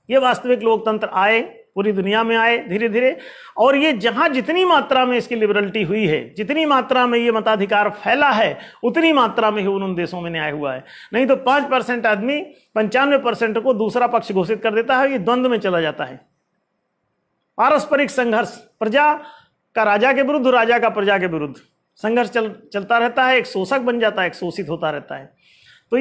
ये वास्तविक लोकतंत्र आए, पूरी दुनिया में आए धीरे धीरे, और ये जहां जितनी मात्रा में इसकी लिबरलिटी हुई है, जितनी मात्रा में ये मताधिकार फैला है, उतनी मात्रा में ही उन देशों में न्याय हुआ है। नहीं तो 5% आदमी 95% को दूसरा पक्ष घोषित कर देता है, ये द्वंद्व में चला जाता है। पारस्परिक संघर्ष, प्रजा का राजा के विरुद्ध, राजा का प्रजा के विरुद्ध संघर्ष चलता रहता है, एक शोषक बन जाता है, एक शोषित होता रहता है। तो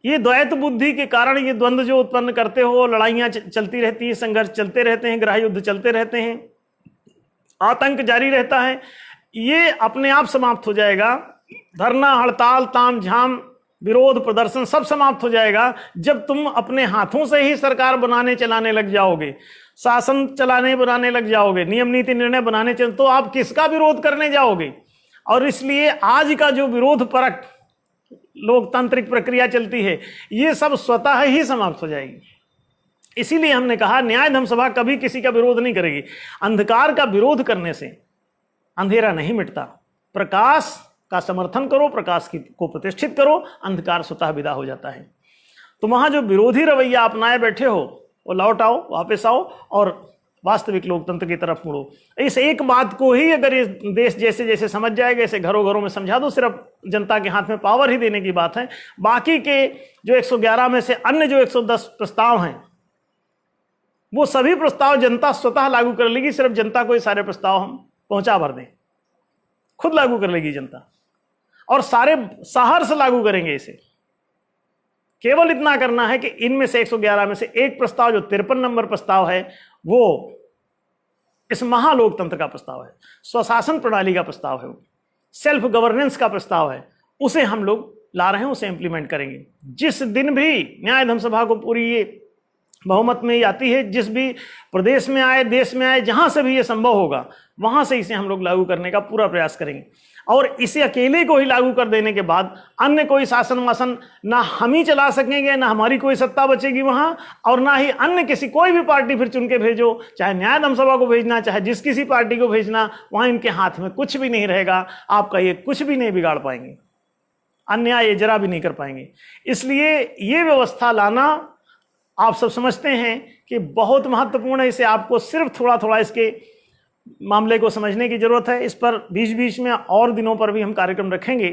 ये द्वैत बुद्धि के कारण ये द्वंद्व जो उत्पन्न करते हो, लड़ाइयां चलती रहती है, संघर्ष चलते रहते हैं, गृह युद्ध चलते रहते हैं, आतंक जारी रहता है, ये अपने आप समाप्त हो जाएगा। धरना, हड़ताल, ताम झाम, विरोध, प्रदर्शन सब समाप्त हो जाएगा जब तुम अपने हाथों से ही सरकार बनाने चलाने लग जाओगे, शासन चलाने बनाने लग जाओगे, नियम नीति निर्णय बनाने चल, तो आप किसका विरोध करने जाओगे? और इसलिए आज का जो विरोध परक लोकतांत्रिक प्रक्रिया चलती है, ये सब स्वतः ही समाप्त हो जाएगी। इसीलिए हमने कहा न्याय धर्म सभा कभी किसी का विरोध नहीं करेगी। अंधकार का विरोध करने से अंधेरा नहीं मिटता। प्रकाश का समर्थन करो, प्रकाश को प्रतिष्ठित करो, अंधकार स्वतः विदा हो जाता है। तो वहां जो विरोधी रवैया अपनाए बैठे हो वो लौट आओ, वापस आओ और वास्तविक लोकतंत्र की तरफ मुड़ो। इस एक बात को ही अगर ये देश जैसे जैसे समझ जाएगा, इसे घरों घरों में समझा दो, सिर्फ जनता के हाथ में पावर ही देने की बात है। बाकी के जो 111 में से अन्य जो 110 प्रस्ताव हैं, वो सभी प्रस्ताव जनता स्वतः लागू कर लेगी। सिर्फ जनता को ये सारे प्रस्ताव हम पहुंचा भर दें, खुद लागू कर लेगी जनता, और सारे सहर्ष लागू करेंगे इसे। केवल इतना करना है कि इनमें से 111 में से एक प्रस्ताव जो 53 नंबर प्रस्ताव है, वो इस महालोकतंत्र का प्रस्ताव है, स्वशासन प्रणाली का प्रस्ताव है, वो सेल्फ गवर्नेंस का प्रस्ताव है, उसे हम लोग ला रहे हैं, उसे इंप्लीमेंट करेंगे। जिस दिन भी न्याय धर्म सभा को पूरी ये बहुमत में आती है, जिस भी प्रदेश में आए, देश में आए, जहां से भी ये संभव होगा वहां से इसे हम लोग लागू करने का पूरा प्रयास करेंगे। और इसे अकेले को ही लागू कर देने के बाद अन्य कोई शासन वासन ना हम ही चला सकेंगे, ना हमारी कोई सत्ता बचेगी वहां, और ना ही अन्य किसी कोई भी पार्टी फिर चुन के भेजो, चाहे न्याय धर्म सभा को भेजना, चाहे जिस किसी पार्टी को भेजना, वहां इनके हाथ में कुछ भी नहीं रहेगा। आपका ये कुछ भी नहीं बिगाड़ पाएंगे, अन्याय ये जरा भी नहीं कर पाएंगे। इसलिए ये व्यवस्था लाना आप सब समझते हैं कि बहुत महत्वपूर्ण है। इसे आपको सिर्फ थोड़ा थोड़ा इसके मामले को समझने की जरूरत है। इस पर बीच बीच में और दिनों पर भी हम कार्यक्रम रखेंगे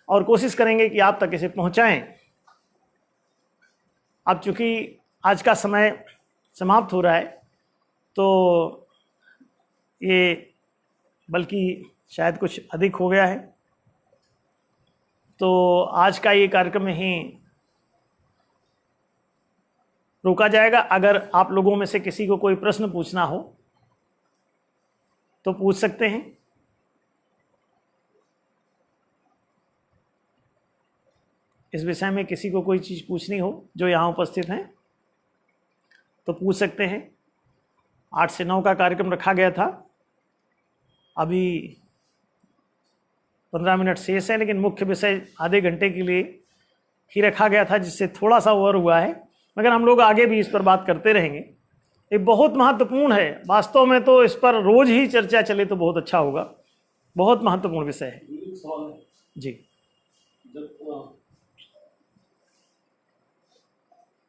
और कोशिश करेंगे कि आप तक इसे पहुंचाएं। अब चूंकि आज का समय समाप्त हो रहा है, तो ये बल्कि शायद कुछ अधिक हो गया है, तो आज का ये कार्यक्रम ही रोका जाएगा। अगर आप लोगों में से किसी को कोई प्रश्न पूछना हो तो पूछ सकते हैं। इस विषय में किसी को कोई चीज़ पूछनी हो जो यहाँ उपस्थित हैं तो पूछ सकते हैं। 8 से 9 का कार्यक्रम रखा गया था, अभी 15 मिनट शेष है, लेकिन मुख्य विषय आधे घंटे के लिए ही रखा गया था, जिससे थोड़ा सा ओवर हुआ है, मगर हम लोग आगे भी इस पर बात करते रहेंगे। ये बहुत महत्वपूर्ण है, वास्तव में तो इस पर रोज ही चर्चा चले तो बहुत अच्छा होगा, बहुत महत्वपूर्ण विषय है जी।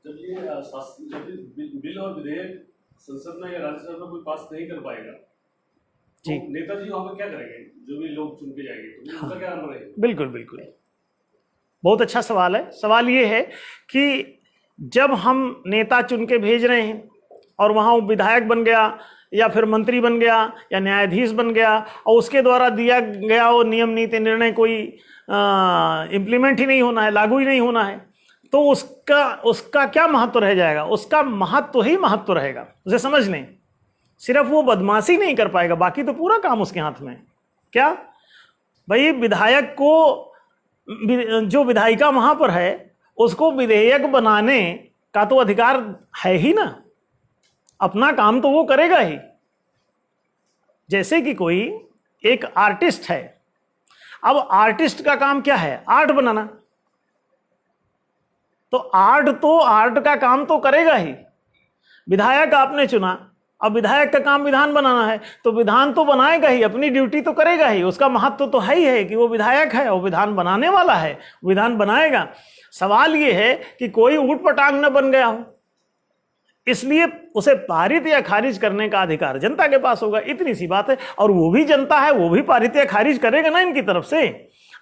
जब ये बिल और विधेयक संसद में या राज्यसभा में कोई पास नहीं कर पाएगा जी, तो नेताजी वहां पर क्या करेंगे, जो भी लोग चुन के जाएंगे, तो उनका क्या नाम रहेगा? बिल्कुल बिल्कुल, बहुत अच्छा सवाल है। सवाल ये है कि जब हम नेता चुन के भेज रहे हैं और वहाँ वो विधायक बन गया या फिर मंत्री बन गया या न्यायाधीश बन गया और उसके द्वारा दिया गया वो नियम नीति निर्णय कोई इम्प्लीमेंट ही नहीं होना है, लागू ही नहीं होना है, तो उसका क्या महत्व रह जाएगा? उसका महत्व ही महत्व रहेगा। उसे समझ लें, सिर्फ वो बदमाशी नहीं कर पाएगा, बाकी तो पूरा काम उसके हाथ में। क्या भाई, विधायक को, जो विधायिका वहां पर है उसको विधेयक बनाने का तो अधिकार है ही ना, अपना काम तो वो करेगा ही। जैसे कि कोई एक आर्टिस्ट है, अब आर्टिस्ट का काम क्या है? आर्ट बनाना, तो आर्ट का काम तो करेगा ही। विधायक आपने चुना, अब विधायक का काम विधान बनाना है, तो विधान तो बनाएगा ही, अपनी ड्यूटी तो करेगा ही। उसका महत्व तो है ही है कि वो विधायक है, वो विधान बनाने वाला है, विधान बनाएगा। सवाल ये है कि कोई ऊट पटांग न बन गया हो, इसलिए उसे पारित या खारिज करने का अधिकार जनता के पास होगा, इतनी सी बात है। और वो भी जनता है, वो भी पारित या खारिज करेगा ना इनकी तरफ से।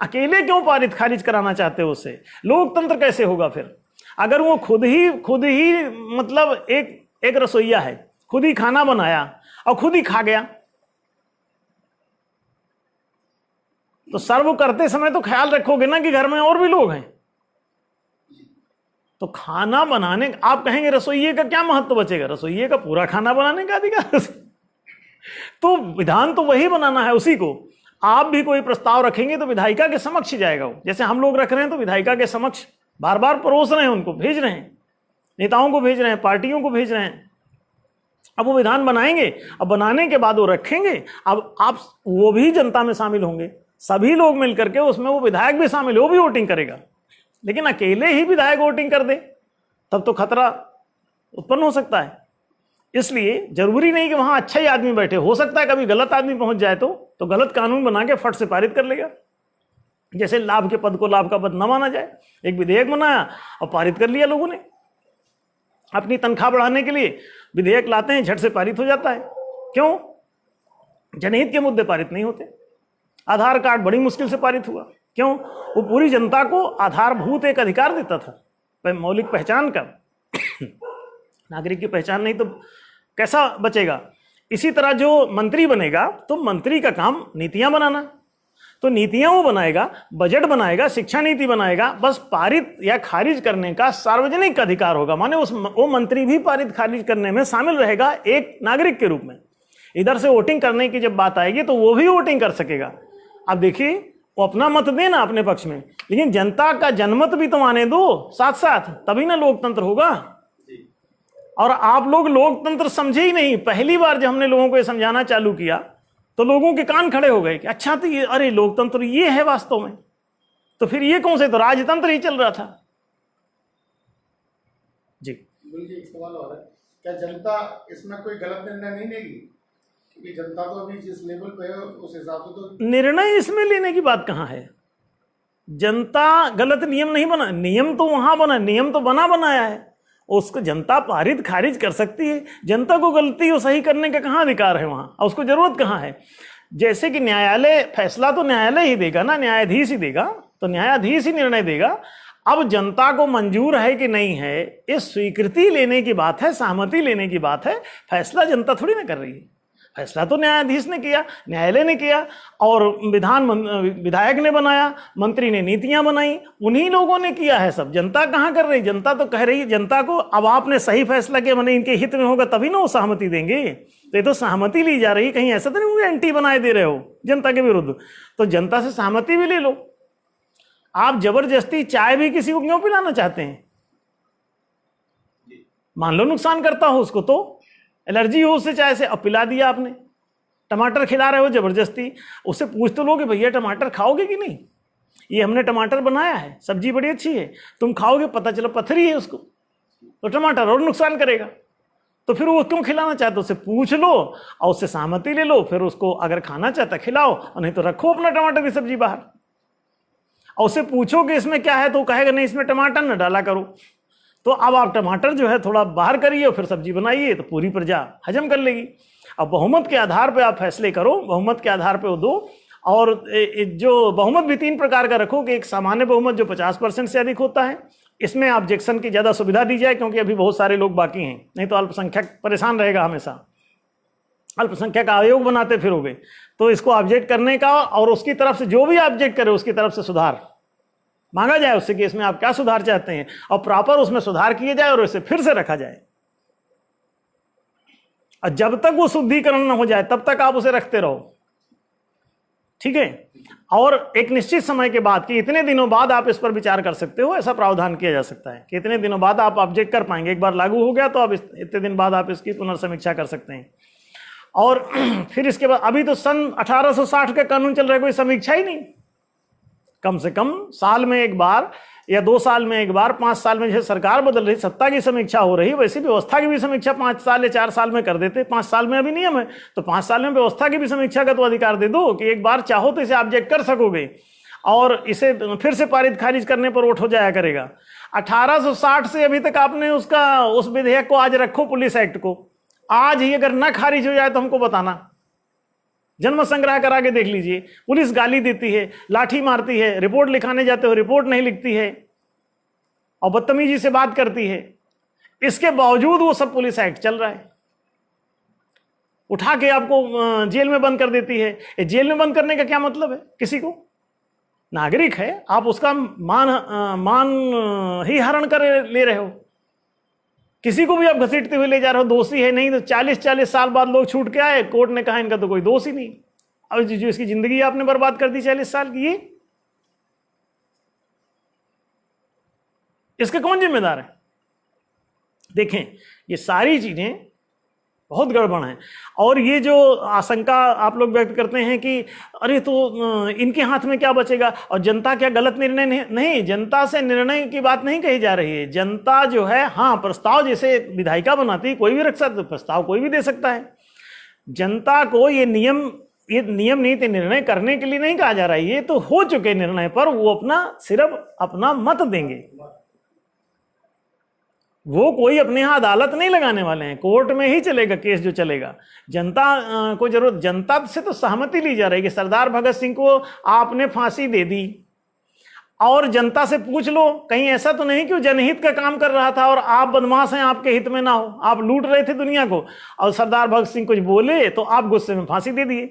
अकेले क्यों पारित खारिज कराना चाहते हो उससे? लोकतंत्र कैसे होगा फिर? अगर वो खुद ही मतलब एक रसोइया है, खुद ही खाना बनाया और खुद ही खा गया, तो सर्व करते समय तो ख्याल रखोगे ना कि घर में और भी लोग हैं। तो खाना बनाने, आप कहेंगे रसोइये का क्या महत्व बचेगा? रसोइये का पूरा खाना बनाने का अधिकार तो विधान तो वही बनाना है उसी को। आप भी कोई प्रस्ताव रखेंगे तो विधायिका के समक्ष जाएगा वो, जैसे हम लोग रख रहे हैं तो विधायिका के समक्ष बार बार परोस रहे हैं, उनको भेज रहे हैं, नेताओं को भेज रहे हैं, पार्टियों को भेज रहे हैं। अब वो विधान बनाएंगे, अब बनाने के बाद वो रखेंगे, अब आप वो भी जनता में शामिल होंगे, सभी लोग मिलकर के उसमें, वो विधायक भी शामिल, वो भी वोटिंग करेगा। लेकिन अकेले ही विधायक वोटिंग कर दे तब तो खतरा उत्पन्न हो सकता है। इसलिए जरूरी नहीं कि वहां अच्छा ही आदमी बैठे, हो सकता है कभी गलत आदमी पहुंच जाए तो गलत कानून बना के फट से पारित कर लेगा। जैसे लाभ के पद को लाभ का पद न माना जाए, एक विधेयक बनाया और पारित कर लिया लोगों ने, अपनी तनख्वाह बढ़ाने के लिए विधेयक लाते हैं, झट से पारित हो जाता है। क्यों? जनहित के मुद्दे पारित नहीं होते। आधार कार्ड बड़ी मुश्किल से पारित हुआ, क्यों? वो पूरी जनता को आधारभूत एक अधिकार देता था, मौलिक पहचान का। नागरिक की पहचान नहीं तो कैसा बचेगा? इसी तरह जो मंत्री बनेगा तो मंत्री का काम नीतियां बनाना, तो नीतियां वो बनाएगा, बजट बनाएगा, शिक्षा नीति बनाएगा, बस पारित या खारिज करने का सार्वजनिक अधिकार होगा। माने वो मंत्री भी पारित खारिज करने में शामिल रहेगा एक नागरिक के रूप में। इधर से वोटिंग करने की जब बात आएगी तो वो भी वोटिंग कर सकेगा। अब देखिए, वो अपना मत देना अपने पक्ष में, लेकिन जनता का जनमत भी तो आने दो साथ साथ, तभी ना लोकतंत्र होगा। और आप लोग लोकतंत्र समझे ही नहीं। पहली बार जब हमने लोगों को ये समझाना चालू किया तो लोगों के कान खड़े हो गए कि अच्छा, तो ये, अरे लोकतंत्र ये है वास्तव में, तो फिर ये कौन से, तो राजतंत्र ही चल रहा था जी। एक सवाल और है, क्या जनता इसमें कोई गलत निर्णय नहीं लेगी? क्योंकि जनता तो अभी जिस लेवल पे है उस हिसाब से तो निर्णय इसमें लेने की बात कहां है? जनता गलत नियम नहीं बना, नियम तो वहां बना, नियम तो बनाया है, उसको जनता पारित खारिज कर सकती है। जनता को गलती और सही करने का कहां अधिकार है वहां, और उसको जरूरत कहां है? जैसे कि न्यायालय, फैसला तो न्यायालय ही देगा ना, न्यायाधीश ही देगा, तो न्यायाधीश ही निर्णय देगा। अब जनता को मंजूर है कि नहीं है, इस स्वीकृति लेने की बात है, सहमति लेने की बात है। फैसला जनता थोड़ी ना कर रही है, फैसला तो न्यायाधीश ने किया, न्यायालय ने किया, और विधायक ने बनाया, मंत्री ने नीतियां बनाई, उन्हीं लोगों ने किया है सब। जनता कहां कर रही? जनता तो कह रही है, जनता को अब आपने सही फैसला किया, मैंने इनके हित में होगा तभी ना वो सहमति देंगे। तो ये तो सहमति ली जा रही है, कहीं ऐसा तो नहीं एंटी बनाए दे रहे हो जनता के विरुद्ध। तो जनता से सहमति भी ले लो। आप जबरदस्ती चाय भी किसी को क्यों पिलाना चाहते हैं? मान लो नुकसान करता हो उसको, तो एलर्जी हो उससे चाय से, अब पिला दिया आपने। टमाटर खिला रहे हो जबरदस्ती, उससे पूछ तो लो कि भैया टमाटर खाओगे कि नहीं? ये हमने टमाटर बनाया है, सब्जी बड़ी अच्छी है, तुम खाओगे पता चलो पत्थरी है उसको, तो टमाटर और नुकसान करेगा। तो फिर वो क्यों खिलाना चाहते, उससे पूछ लो और उससे सहमति ले लो, फिर उसको अगर खाना चाहता खिलाओ, और नहीं तो रखो अपना टमाटर की सब्जी बाहर। और उससे पूछो कि इसमें क्या है, तो कहेगा नहीं इसमें टमाटर न डाला करो। तो अब आप टमाटर जो है थोड़ा बाहर करिए और फिर सब्जी बनाइए, तो पूरी प्रजा हजम कर लेगी। अब बहुमत के आधार पर आप फैसले करो, बहुमत के आधार पर वो दो। और जो बहुमत भी 3 प्रकार का रखो, कि एक सामान्य बहुमत जो 50% से अधिक होता है, इसमें ऑब्जेक्शन की ज़्यादा सुविधा दी जाए, क्योंकि अभी बहुत सारे लोग बाकी हैं, नहीं तो अल्पसंख्यक परेशान रहेगा हमेशा, अल्पसंख्यक आयोग बनाते फिरोगे। तो इसको ऑब्जेक्ट करने का, और उसकी तरफ से जो भी ऑब्जेक्ट करे उसकी तरफ से सुधार मांगा जाए उससे, कि इसमें आप क्या सुधार चाहते हैं, और प्रॉपर उसमें सुधार किए जाए और इसे फिर से रखा जाए। और जब तक वो शुद्धिकरण न हो जाए तब तक आप उसे रखते रहो, ठीक है। और एक निश्चित समय के बाद, कि इतने दिनों बाद आप इस पर विचार कर सकते हो, ऐसा प्रावधान किया जा सकता है कि इतने दिनों बाद आप ऑब्जेक्ट कर पाएंगे। एक बार लागू हो गया तो अब इतने दिन बाद आप इसकी पुनर्समीक्षा कर सकते हैं। और फिर इसके बाद, अभी तो सन 1860 का कानून चल रहा है, कोई समीक्षा ही नहीं। कम से कम साल में एक बार या 2 साल में एक बार, 5 साल में, जैसे सरकार बदल रही, सत्ता की समीक्षा हो रही, वैसी व्यवस्था की भी समीक्षा 5 साल या 4 साल में कर देते। 5 साल में अभी नियम है, तो 5 साल में व्यवस्था की भी समीक्षा का तो अधिकार दे दो, कि एक बार चाहो तो इसे ऑब्जेक्ट कर सकोगे, और इसे फिर से पारित खारिज करने पर वोट हो जाया करेगा। 1860 से अभी तक आपने उस विधेयक को आज रखो, पुलिस एक्ट को, आज ही अगर न खारिज हो जाए तो हमको बताना। जन्म संग्रह करा के देख लीजिए, पुलिस गाली देती है, लाठी मारती है, रिपोर्ट लिखाने जाते हो रिपोर्ट नहीं लिखती है, और बदतमीजी से बात करती है। इसके बावजूद वो सब पुलिस एक्ट चल रहा है, उठा के आपको जेल में बंद कर देती है। जेल में बंद करने का क्या मतलब है? किसी को, नागरिक है, आप उसका मान ही हरण कर ले रहे हो। किसी को भी आप घसीटते हुए ले जा रहे हो, दोषी है नहीं तो 40-40 साल बाद लोग छूट के आए, कोर्ट ने कहा इनका तो कोई दोष ही नहीं। अब जो इसकी जिंदगी आपने बर्बाद कर दी 40 साल की, ये इसका कौन जिम्मेदार है? देखें, ये सारी चीजें बहुत गड़बड़ हैं। और ये जो आशंका आप लोग व्यक्त करते हैं कि अरे तो इनके हाथ में क्या बचेगा, और जनता क्या गलत निर्णय नहीं, जनता से निर्णय की बात नहीं कही जा रही है। जनता जो है, हाँ, प्रस्ताव जैसे विधायिका बनाती है, कोई भी रख सकता, प्रस्ताव कोई भी दे सकता है। जनता को ये नियम नीति निर्णय करने के लिए नहीं कहा जा रहा है, ये तो हो चुके निर्णय पर वो सिर्फ अपना मत देंगे। वो कोई अपने यहां अदालत नहीं लगाने वाले हैं, कोर्ट में ही चलेगा केस जो चलेगा। जनता को जरूरत, जनता से तो सहमति ली जा रही है कि सरदार भगत सिंह को आपने फांसी दे दी, और जनता से पूछ लो कहीं ऐसा तो नहीं कि वो जनहित का काम कर रहा था और आप बदमाश हैं, आपके हित में ना हो, आप लूट रहे थे दुनिया को, और सरदार भगत सिंह कुछ बोले तो आप गुस्से में फांसी दे दिए,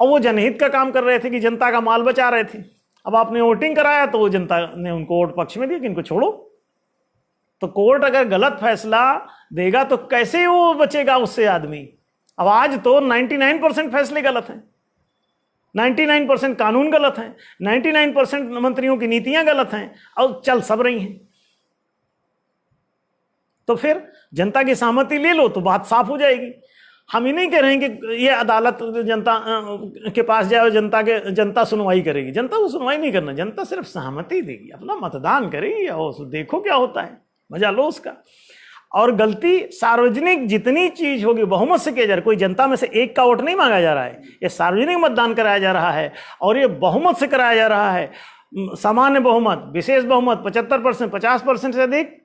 और वो जनहित का काम कर रहे थे कि जनता का माल बचा रहे थे। अब आपने वोटिंग कराया तो वो जनता ने उनको वोट पक्ष में दिया कि इनको छोड़ो। तो कोर्ट अगर गलत फैसला देगा तो कैसे वो बचेगा उससे आदमी? अब आज तो 99% फैसले गलत हैं, 99% कानून गलत हैं, 99% मंत्रियों की नीतियां गलत हैं, और चल सब रही हैं। तो फिर जनता की सहमति ले लो तो बात साफ हो जाएगी। हम ही नहीं कह रहे हैं कि ये अदालत जनता के पास जाए और जनता सुनवाई करेगी। जनता को सुनवाई नहीं करना, जनता सिर्फ सहमति देगी, अपना मतदान करेगी, और देखो क्या होता है, मजा लो उसका। और गलती सार्वजनिक जितनी चीज होगी बहुमत से किया जा रहा है, कोई जनता में से एक का वोट नहीं मांगा जा रहा है, ये सार्वजनिक मतदान कराया जा रहा है, और ये बहुमत से कराया जा रहा है। सामान्य बहुमत, विशेष बहुमत 75%, 50% से अधिक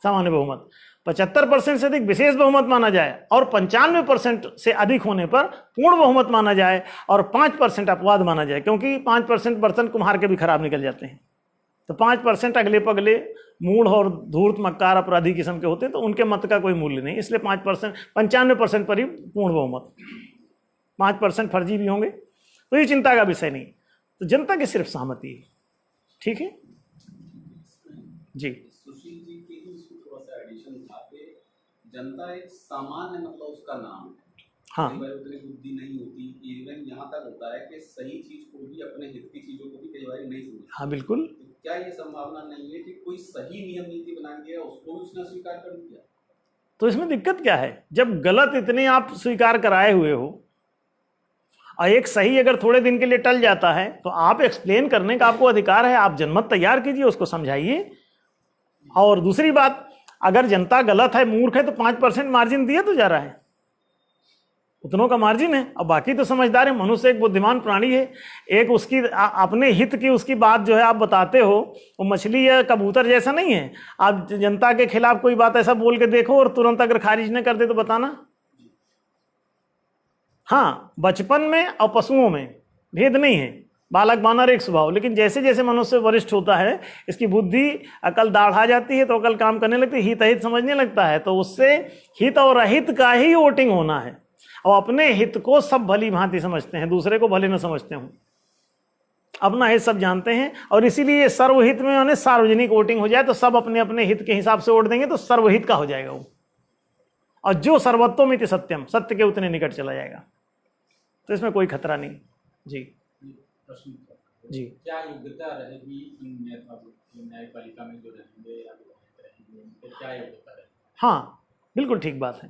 सामान्य बहुमत, 75% से अधिक विशेष बहुमत माना जाए, और 95% से अधिक होने पर पूर्ण बहुमत माना जाए, और 5% अपवाद माना जाए, क्योंकि 5% बर्तन कुम्हार के भी खराब निकल जाते हैं। तो 5% अगले पगले मूढ़ और धूर्त मक्कार अपराधी किस्म के होते हैं, तो उनके मत का कोई मूल्य नहीं, इसलिए 5%, 95% पर ही पूर्ण बहुमत, 5% फर्जी भी होंगे, तो ये चिंता का विषय नहीं। तो जनता की सिर्फ सहमति है, ठीक है जी। सुशील जी के ही थोड़ा सा एडिशन था कि जनता एक सामान्य मतलब उसका नाम है, हाँ, कई बार उतनी बुद्धि नहीं होती, इवन यहाँ तक होता है कि सही चीज को भी, अपने हित की चीजों को भी कई बार नहीं समझते। हाँ बिल्कुल। तो क्या ये संभावना नहीं है कि कोई सही नियम नीति बना दिया उसको भी उसने स्वीकार कर दिया? तो इसमें दिक्कत क्या है? जब गलत इतने आप स्वीकार कराए हुए हो, और एक सही अगर थोड़े दिन के लिए टल जाता है तो आप एक्सप्लेन करने का आपको अधिकार है, आप जनमत तैयार कीजिए, उसको समझाइए। और दूसरी बात, अगर जनता गलत है, मूर्ख है, तो 5% मार्जिन दिया तो जा रहा है, उतनों का मार्जिन है। अब बाकी तो समझदार है। मनुष्य एक बुद्धिमान प्राणी है। एक उसकी अपने हित की उसकी बात जो है आप बताते हो, वो मछली या कबूतर जैसा नहीं है। आप जनता के खिलाफ कोई बात ऐसा बोल के देखो और तुरंत अगर खारिज न कर दे तो बताना। हाँ, बचपन में और पशुओं में भेद नहीं है, बालक बानर एक स्वभाव। लेकिन जैसे जैसे मनुष्य वरिष्ठ होता है, इसकी बुद्धि अकल दाढ़ा जाती है तो अकल काम करने लगती है, हित अहित समझने लगता है। तो उससे हित और अहित का ही वोटिंग होना है। और अपने हित को सब भली भांति समझते हैं, दूसरे को भले न समझते हो, अपना हित सब जानते हैं। और इसीलिए सर्वहित में यानी सार्वजनिक वोटिंग हो जाए तो सब अपने अपने हित के हिसाब से वोट देंगे तो सर्वहित का हो जाएगा वो। और जो सर्वत्वमिति सत्यम, सत्य के उतने निकट चला जाएगा। तो इसमें कोई खतरा नहीं। जी प्रश्न जी। क्या योग्यता रहेगी इन न्यायपालिका में जो रहेंगे या रहेंगे, क्या योग्यता रहेगी? हाँ, बिल्कुल ठीक बात है।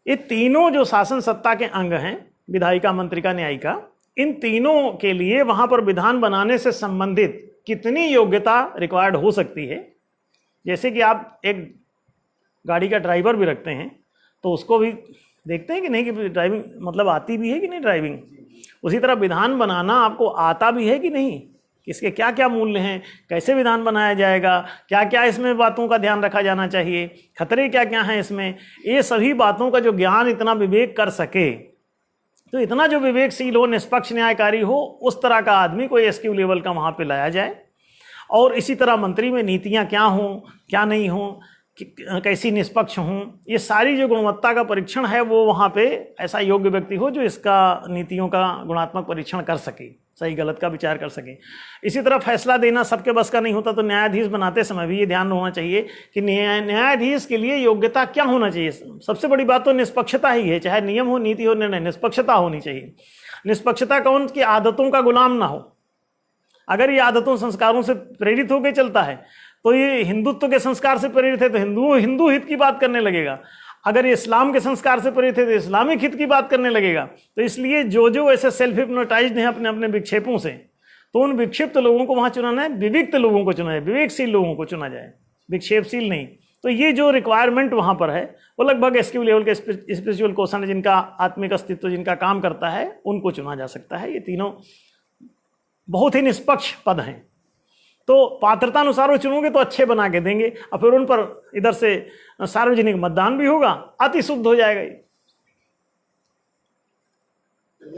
ये तीनों जो शासन सत्ता के अंग हैं, विधायिका, मंत्रिका, न्यायिका, इन तीनों के लिए वहां पर विधान बनाने से संबंधित कितनी योग्यता रिक्वायर्ड हो सकती है। जैसे कि आप एक गाड़ी का ड्राइवर भी रखते हैं तो उसको भी देखते हैं कि नहीं कि ड्राइविंग मतलब आती भी है कि नहीं ड्राइविंग। उसी तरह विधान बनाना आपको आता भी है कि नहीं, इसके क्या क्या मूल्य हैं, कैसे विधान बनाया जाएगा, क्या क्या इसमें बातों का ध्यान रखा जाना चाहिए, खतरे क्या क्या हैं इसमें, ये सभी बातों का जो ज्ञान इतना विवेक कर सके, तो इतना जो विवेकशील हो, निष्पक्ष न्यायकारी हो, उस तरह का आदमी कोई एसक्यू लेवल का वहाँ पे लाया जाए। और इसी तरह मंत्री में नीतियाँ क्या हों, क्या नहीं हों, कैसी निष्पक्ष हों, ये सारी जो गुणवत्ता का परीक्षण है वो वहाँ पे ऐसा योग्य व्यक्ति हो जो इसका नीतियों का गुणात्मक परीक्षण कर सके, सही गलत का विचार कर सके। इसी तरह फैसला देना सबके बस का नहीं होता, तो न्यायाधीश बनाते समय भी ये ध्यान होना चाहिए कि न्यायाधीश के लिए योग्यता क्या होना चाहिए। सबसे बड़ी बात तो निष्पक्षता ही है, चाहे नियम हो, नीति हो, निर्णय, निष्पक्षता होनी चाहिए। निष्पक्षता कौन की आदतों का गुलाम ना हो। अगर ये आदतों संस्कारों से प्रेरित होकर चलता है तो ये हिंदुत्व के संस्कार से प्रेरित है तो हिंदू हित की बात करने लगेगा। अगर ये इस्लाम के संस्कार से प्रेरित है तो इस्लामिक हित की बात करने लगेगा। तो इसलिए जो जो ऐसे सेल्फ हिप्नोटाइज्ड हैं अपने अपने विक्षेपों से, तो उन विक्षिप्त लोगों को वहाँ चुनाना है, विविक्त लोगों को चुना जाए, विवेकशील लोगों को चुना जाए, विक्षेपशील नहीं। तो ये जो रिक्वायरमेंट वहाँ पर है वो लगभग एसक्यू लेवल के स्पिरिचुअल क्वेश्चन है, जिनका आत्मिक अस्तित्व जिनका काम करता है, उनको चुना जा सकता है। ये तीनों बहुत ही निष्पक्ष पद हैं। तो पात्रता अनुसार वो चुनोगे तो अच्छे बना के देंगे और फिर उन पर इधर से सार्वजनिक मतदान भी होगा, अति शुद्ध हो जाएगा ये।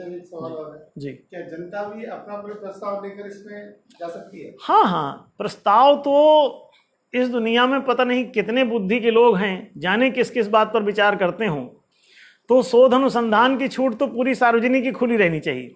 एक सवाल और है जी, क्या जनता भी अपना कोई प्रस्ताव लेकर इसमें जा सकती है? हाँ हाँ, प्रस्ताव तो इस दुनिया में पता नहीं कितने बुद्धि के लोग हैं, जाने किस किस बात पर विचार करते हों। तो शोध अनुसंधान की छूट तो पूरी सार्वजनिक की खुली रहनी चाहिए।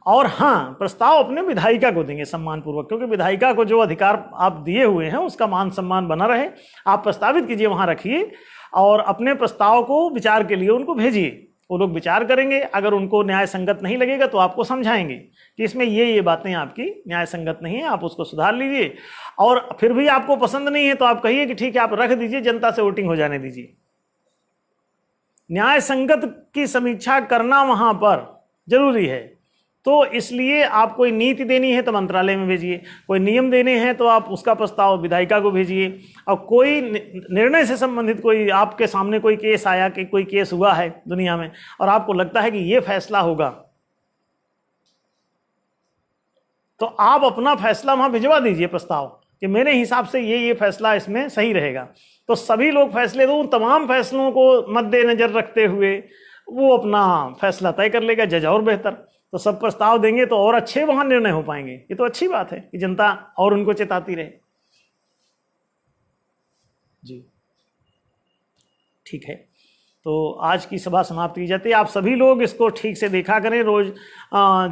और हाँ, प्रस्ताव अपने विधायिका को देंगे सम्मानपूर्वक, क्योंकि विधायिका को जो अधिकार आप दिए हुए हैं उसका मान सम्मान बना रहे। आप प्रस्तावित कीजिए, वहाँ रखिए और अपने प्रस्ताव को विचार के लिए उनको भेजिए। वो लोग विचार करेंगे, अगर उनको न्याय संगत नहीं लगेगा तो आपको समझाएंगे कि इसमें ये बातें आपकी न्याय संगत नहीं है, आप उसको सुधार लीजिए। और फिर भी आपको पसंद नहीं है तो आप कहिए कि ठीक है, आप रख दीजिए, जनता से वोटिंग हो जाने दीजिए। न्याय संगत की समीक्षा करना वहाँ पर जरूरी है। तो इसलिए आप कोई नीति देनी है तो मंत्रालय में भेजिए, कोई नियम देने हैं तो आप उसका प्रस्ताव विधायिका को भेजिए। और कोई निर्णय से संबंधित कोई आपके सामने कोई केस आया कि कोई केस हुआ है दुनिया में और आपको लगता है कि ये फैसला होगा, तो आप अपना फैसला वहां भिजवा दीजिए, प्रस्ताव कि मेरे हिसाब से ये फैसला इसमें सही रहेगा। तो सभी लोग फैसले दो, तमाम फैसलों को मद्देनजर रखते हुए वो अपना फैसला तय कर लेगा, जज और बेहतर। तो सब प्रस्ताव देंगे तो और अच्छे वहां निर्णय हो पाएंगे। ये तो अच्छी बात है कि जनता और उनको चेताती रहे। जी ठीक है, तो आज की सभा समाप्त की जाती है। आप सभी लोग इसको ठीक से देखा करें। रोज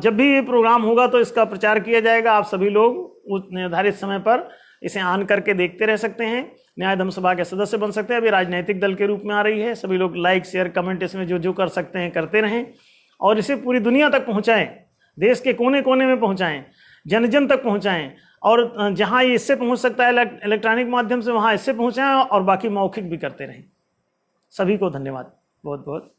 जब भी ये प्रोग्राम होगा तो इसका प्रचार किया जाएगा। आप सभी लोग उस निर्धारित समय पर इसे ऑन करके देखते रह सकते हैं। न्याय धर्म सभा के सदस्य बन सकते हैं। अभी राजनीतिक दल के रूप में आ रही है। सभी लोग लाइक शेयर कमेंट इसमें जो जो कर सकते हैं करते रहें और इसे पूरी दुनिया तक पहुंचाएं, देश के कोने कोने में पहुंचाएं, जन जन तक पहुंचाएं। और जहां ये इससे पहुंच सकता है इलेक्ट्रॉनिक माध्यम से, वहां इससे पहुंचाएं और बाकी मौखिक भी करते रहें। सभी को धन्यवाद बहुत बहुत।